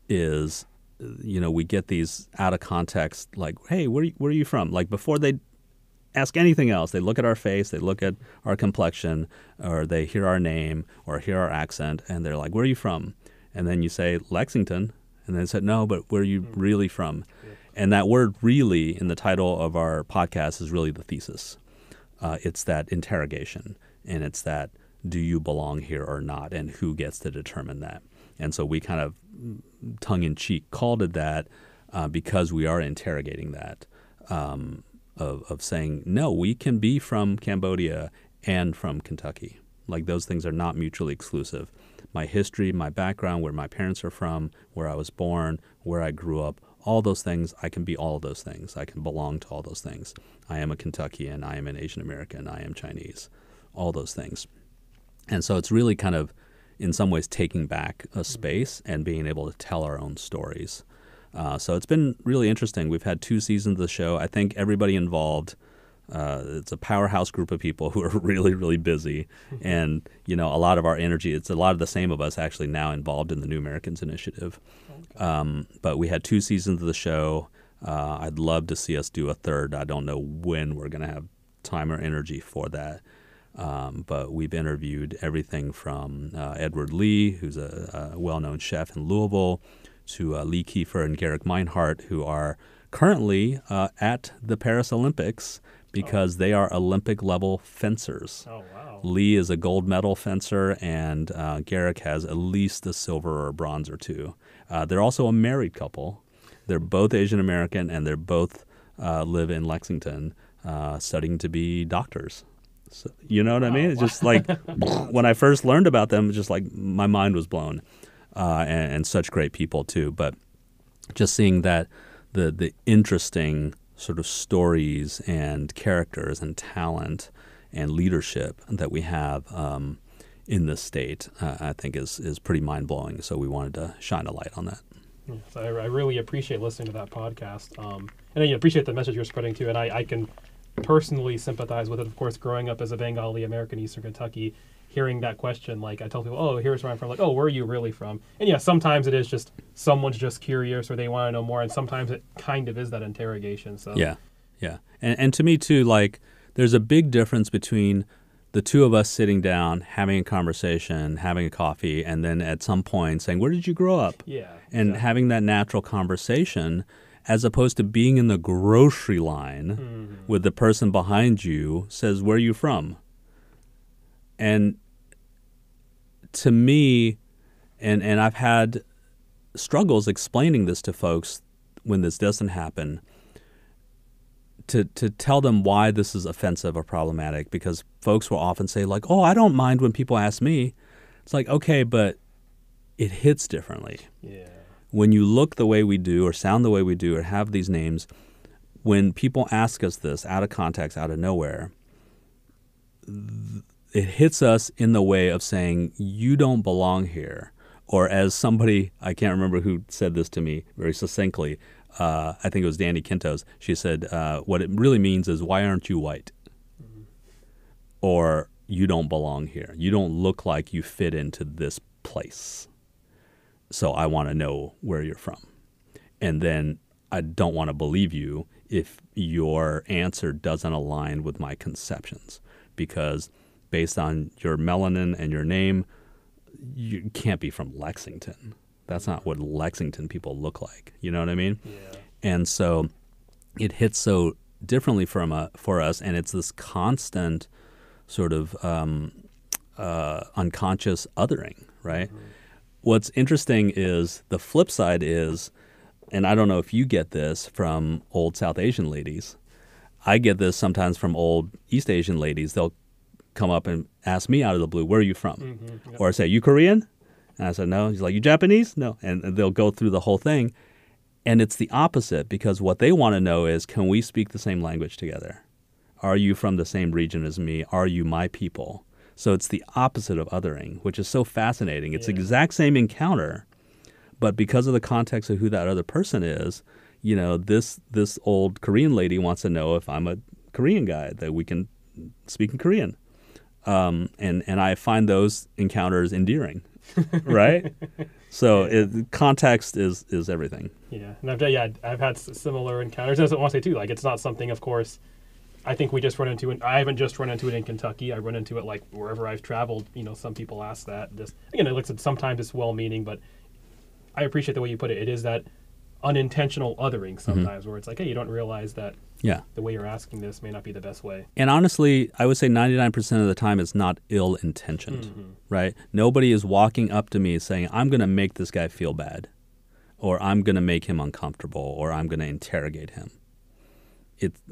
[SPEAKER 2] is we get these out of context, like, hey, where are you from? Like before they ask anything else, they look at our face, they look at our complexion, or they hear our name or hear our accent, and they're like, where are you from? And then you say Lexington, and they said, no, but where are you really from? Yeah. And that word really in the title of our podcast is really the thesis. It's that interrogation, and it's that do you belong here or not, and who gets to determine that? And so we kind of tongue-in-cheek called it that because we are interrogating that of saying, no, we can be from Cambodia and from Kentucky. Like those things are not mutually exclusive. My history, my background, where my parents are from, where I was born, where I grew up, all those things, I can be all of those things. I can belong to all those things. I am a Kentuckian, I am an Asian American, I am Chinese, all those things. And so it's really kind of, in some ways, taking back a space and being able to tell our own stories. So it's been really interesting. We've had 2 seasons of the show. I think everybody involved, it's a powerhouse group of people who are really, really busy. And, a lot of our energy, it's a lot of the same of us actually now involved in the New Americans Initiative. Okay. But we had 2 seasons of the show. I'd love to see us do a third. I don't know when we're going to have time or energy for that. But we've interviewed everything from Edward Lee, who's a well-known chef in Louisville, to Lee Kiefer and Garrick Meinhardt, who are currently at the Paris Olympics because they are Olympic-level fencers. Oh, wow. Lee is a gold medal fencer, and Garrick has at least a silver or a bronze or 2. They're also a married couple. They're both Asian American, and they're both live in Lexington studying to be doctors. So, you know what I mean? It's just like when I first learned about them, it's just like my mind was blown, and such great people too. But just seeing that the interesting sort of stories and characters and talent and leadership that we have in this state, I think is pretty mind blowing. So we wanted to shine a light on that.
[SPEAKER 1] Yes, I really appreciate listening to that podcast, and I appreciate the message you're spreading too. And I can personally sympathize with it. Of course, growing up as a Bengali American, Eastern Kentucky, hearing that question, like I tell people, oh, here's where I'm from. Like, oh, where are you really from? And yeah, sometimes it is just someone's just curious or they want to know more, and sometimes it kind of is that interrogation. So
[SPEAKER 2] yeah, and to me too, like there's a big difference between the two of us sitting down, having a conversation, having a coffee, and then at some point saying, where did you grow up?
[SPEAKER 1] Yeah,
[SPEAKER 2] and having that natural conversation, as opposed to being in the grocery line with the person behind you says, where are you from? And to me, and I've had struggles explaining this to folks when this doesn't happen, to tell them why this is offensive or problematic, because folks will often say like, oh, I don't mind when people ask me. It's like, okay, but it hits differently. Yeah. When you look the way we do or sound the way we do or have these names, when people ask us this out of context, out of nowhere, it hits us in the way of saying, you don't belong here. Or as somebody, I can't remember who said this to me very succinctly, I think it was Danny Quintos, she said, what it really means is, why aren't you white? Mm-hmm. Or you don't belong here. You don't look like you fit into this place. So I want to know where you're from. And then I don't want to believe you if your answer doesn't align with my conceptions. Because based on your melanin and your name, you can't be from Lexington. That's not what Lexington people look like. You know what I mean? Yeah. And so it hits so differently for us, and it's this constant sort of unconscious othering, right? Mm-hmm. What's interesting is the flip side is, and I don't know if you get this from old South Asian ladies, I get this sometimes from old East Asian ladies. They'll come up and ask me out of the blue, where are you from? Mm-hmm, yep. Or say, you Korean? And I said, no. He's like, you Japanese? No. And they'll go through the whole thing. And it's the opposite, because what they want to know is, can we speak the same language together? Are you from the same region as me? Are you my people? So it's the opposite of othering, which is so fascinating. It's the exact same encounter, but because of the context of who that other person is, you know, this old Korean lady wants to know if I'm a Korean guy, that we can speak in Korean. And I find those encounters endearing, right? So context is everything.
[SPEAKER 1] Yeah, and I've had similar encounters. I want to say too, like it's not something, of course. I think we just run into it. I haven't just run into it in Kentucky. I run into it like wherever I've traveled. Some people ask that. Just again, it looks at sometimes it's well-meaning, but I appreciate the way you put it. It is that unintentional othering sometimes, where it's like, hey, you don't realize that the way you're asking this may not be the best way.
[SPEAKER 2] And honestly, I would say 99% of the time it's not ill-intentioned, right? Nobody is walking up to me saying, I'm going to make this guy feel bad, or I'm going to make him uncomfortable, or I'm going to interrogate him.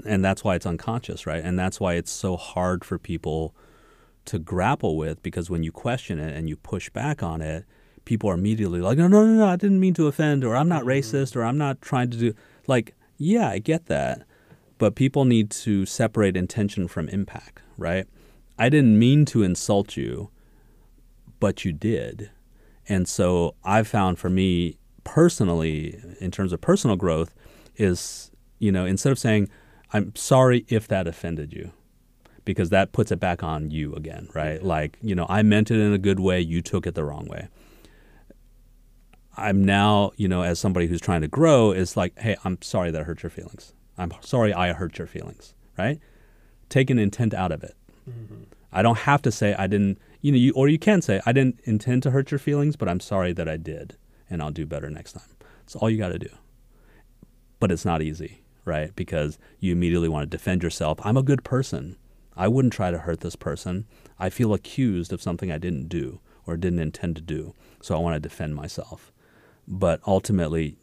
[SPEAKER 2] And that's why it's unconscious, right? And that's why it's so hard for people to grapple with, because when you question it and you push back on it, people are immediately like, no, I didn't mean to offend, or I'm not racist, or I'm not trying to do, like, yeah, I get that. But people need to separate intention from impact, right? I didn't mean to insult you, but you did. And so I've found for me personally, in terms of personal growth, is, instead of saying, I'm sorry if that offended you, because that puts it back on you again, right? Like, I meant it in a good way, you took it the wrong way. I'm now, as somebody who's trying to grow, is like, hey, I'm sorry that hurt your feelings. I'm sorry I hurt your feelings, right? Take an intent out of it. I don't have to say I didn't, or you can say, I didn't intend to hurt your feelings, but I'm sorry that I did, and I'll do better next time. That's all you got to do. But it's not easy, right? Because you immediately want to defend yourself. I'm a good person. I wouldn't try to hurt this person. I feel accused of something I didn't do or didn't intend to do, so I want to defend myself. But ultimately,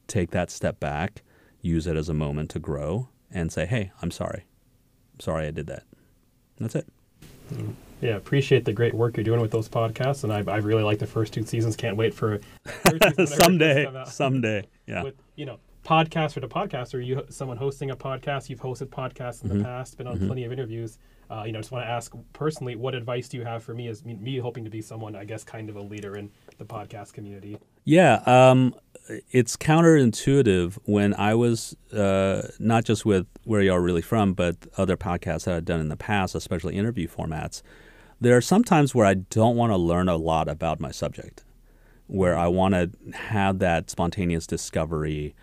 [SPEAKER 2] take that step back, use it as a moment to grow, and say, hey, I'm sorry. I'm sorry I did that. That's it.
[SPEAKER 1] Yeah, appreciate the great work you're doing with those podcasts, and I really like the first 2 seasons. Can't wait for third season
[SPEAKER 2] someday. Yeah.
[SPEAKER 1] With, podcaster to podcaster, someone hosting a podcast, you've hosted podcasts in the past, been on plenty of interviews. Just want to ask personally, what advice do you have for me as me hoping to be someone, I guess, kind of a leader in the podcast community?
[SPEAKER 2] Yeah, it's counterintuitive. When I was not just with Where You Are Really From, but other podcasts that I've done in the past, especially interview formats, there are some times where I don't want to learn a lot about my subject, where I want to have that spontaneous discovery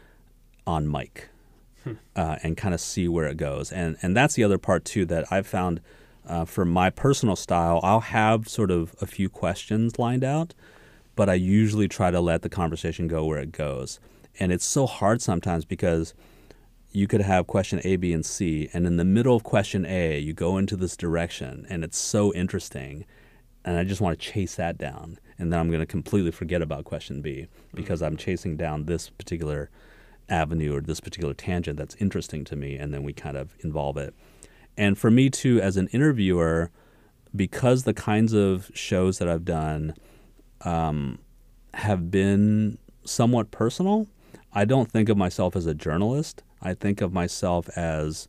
[SPEAKER 2] on mic and kind of see where it goes. And that's the other part, too, that I've found for my personal style. I'll have sort of a few questions lined out, but I usually try to let the conversation go where it goes. And it's so hard sometimes because you could have question A, B, and C, and in the middle of question A, you go into this direction, and it's so interesting, and I just want to chase that down. And then I'm going to completely forget about question B because I'm chasing down this particular avenue or this particular tangent that's interesting to me, and then we kind of involve it. And for me, too, as an interviewer, because the kinds of shows that I've done have been somewhat personal, I don't think of myself as a journalist. I think of myself as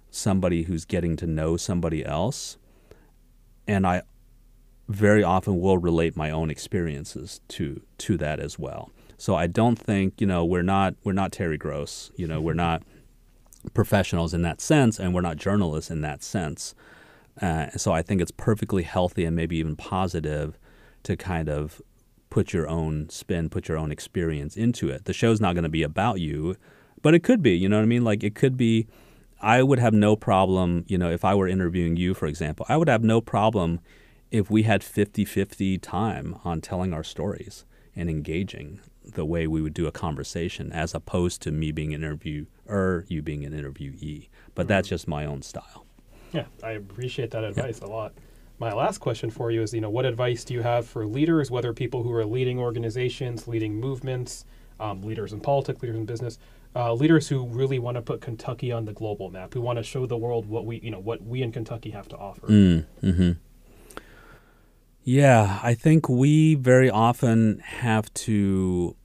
[SPEAKER 2] somebody who's getting to know somebody else, and I very often will relate my own experiences to that as well. So I don't think, we're not Terry Gross, we're not professionals in that sense, and we're not journalists in that sense. So I think it's perfectly healthy and maybe even positive to kind of put your own spin, put your own experience into it. The show's not going to be about you, but it could be, you know what I mean? Like it could be, I would have no problem, if I were interviewing you, for example, I would have no problem if we had 50-50 time on telling our stories and engaging the way we would do a conversation, as opposed to me being an interviewer, you being an interviewee. But that's just my own style.
[SPEAKER 1] Yeah, I appreciate that advice a lot. My last question for you is, what advice do you have for leaders, whether people who are leading organizations, leading movements, leaders in politics, leaders in business, leaders who really want to put Kentucky on the global map, who want to show the world what we in Kentucky have to offer?
[SPEAKER 2] Yeah, I think we very often have to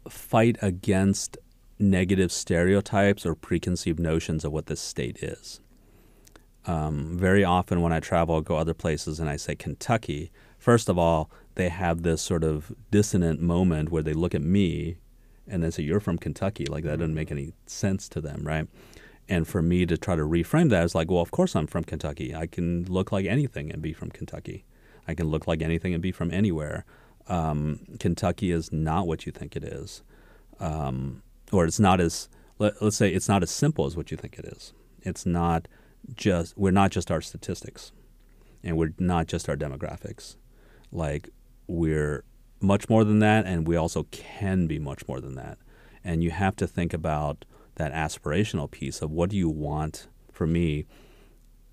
[SPEAKER 2] fight against negative stereotypes or preconceived notions of what this state is. Very often when I travel, I'll go other places and I say Kentucky, first of all, they have this sort of dissonant moment where they look at me and then say, you're from Kentucky. Like that doesn't make any sense to them, right? And for me to try to reframe that, it's like, well, of course I'm from Kentucky. I can look like anything and be from Kentucky. I can look like anything and be from anywhere. Kentucky is not what you think it is. Or it's not as, let's say it's not as simple as what you think it is. It's not just, we're not just our statistics, and we're not just our demographics. Like, we're much more than that, and we also can be much more than that. And you have to think about that aspirational piece of, what do you want, for me,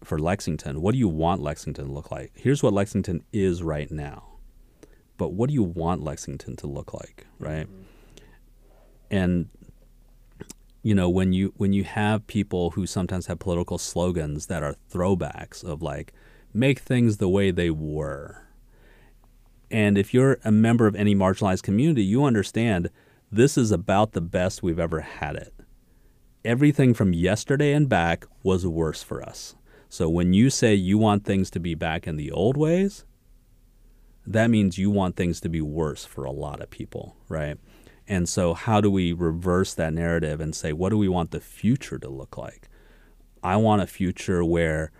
[SPEAKER 2] for Lexington? What do you want Lexington to look like? Here's what Lexington is right now. But what do you want Lexington to look like, right? Mm-hmm. And you know, when you have people who sometimes have political slogans that are throwbacks of like, make things the way they were. And if you're a member of any marginalized community, you understand this is about the best we've ever had it. Everything from yesterday and back was worse for us. So when you say you want things to be back in the old ways, that means you want things to be worse for a lot of people, right? And so how do we reverse that narrative and say, what do we want the future to look like? I want a future where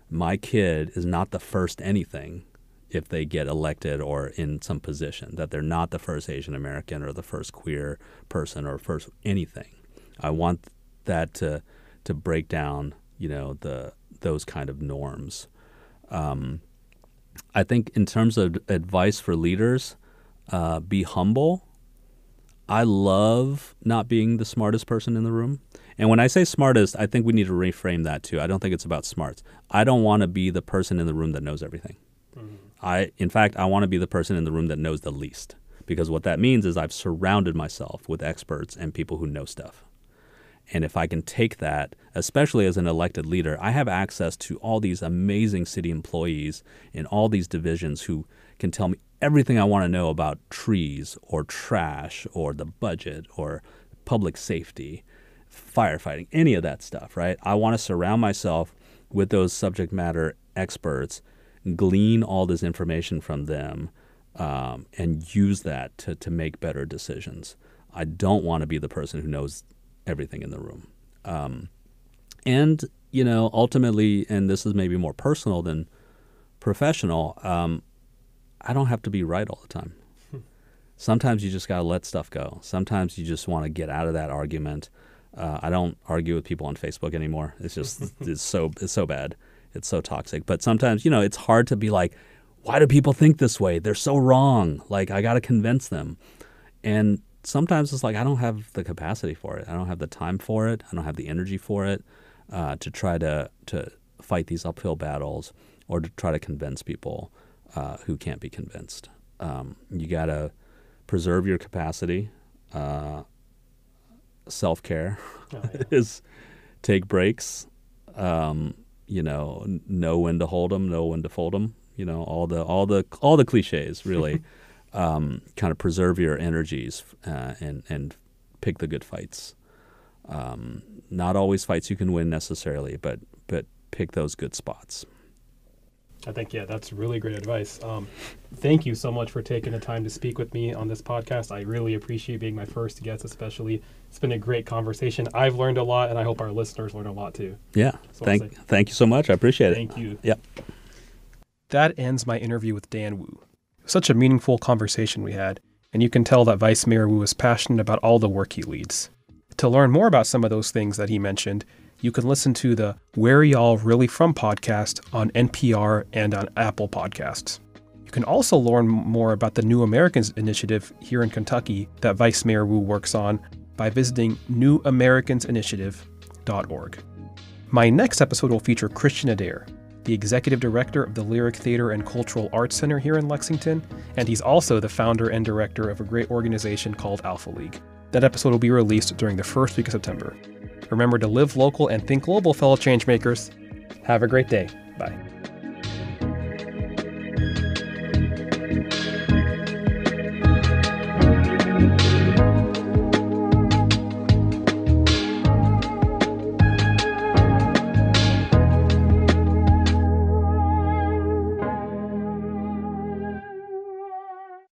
[SPEAKER 2] my kid is not the first anything if they get elected or in some position, that they're not the first Asian American or the first queer person or first anything. I want that to break down, you know, those kind of norms. I think in terms of advice for leaders, be humble. I love not being the smartest person in the room. And when I say smartest, I think we need to reframe that too. I don't think it's about smarts. I don't want to be the person in the room that knows everything. Mm-hmm. In fact, I want to be the person in the room that knows the least, because what that means is I've surrounded myself with experts and people who know stuff. And if I can take that, especially as an elected leader, I have access to all these amazing city employees in all these divisions who can tell me everything I want to know about trees or trash or the budget or public safety, firefighting, any of that stuff, right? I want to surround myself with those subject matter experts, glean all this information from them, and use that to make better decisions. I don't want to be the person who knows everything in the room. And, you know, ultimately, and this is maybe more personal than professional, I don't have to be right all the time. Sometimes you just got to let stuff go. Sometimes you just want to get out of that argument. I don't argue with people on Facebook anymore. It's just, it's so bad. It's so toxic. But sometimes, you know, it's hard to be like, why do people think this way? They're so wrong. Like, I got to convince them. And sometimes it's like, I don't have the capacity for it. I don't have the time for it. I don't have the energy for it to try to fight these uphill battles or to try to convince people who can't be convinced. You got to preserve your capacity. Self-care is take breaks. You know when to hold them, know when to fold them. You know, all the cliches, really. Kind of preserve your energies and pick the good fights. Not always fights you can win necessarily, but pick those good spots.
[SPEAKER 1] I think, yeah, that's really great advice. Thank you so much for taking the time to speak with me on this podcast. I really appreciate being my first guest, especially. It's been a great conversation. I've learned a lot, and I hope our listeners learn a lot too.
[SPEAKER 2] Yeah, thank you so much. I appreciate it.
[SPEAKER 1] Thank you.
[SPEAKER 2] Yep.
[SPEAKER 1] That ends my interview with Dan Wu. Such a meaningful conversation we had, and you can tell that Vice Mayor Wu is passionate about all the work he leads. To learn more about some of those things that he mentioned, you can listen to the Where Y'all Really From podcast on NPR and on Apple Podcasts. You can also learn more about the New Americans initiative here in Kentucky that Vice Mayor Wu works on by visiting newamericansinitiative.org. My next episode will feature Christian Adair, the executive director of the Lyric Theater and Cultural Arts Center here in Lexington, and he's also the founder and director of a great organization called Alpha League. That episode will be released during the first week of September. Remember to live local and think global, fellow changemakers. Have a great day. Bye.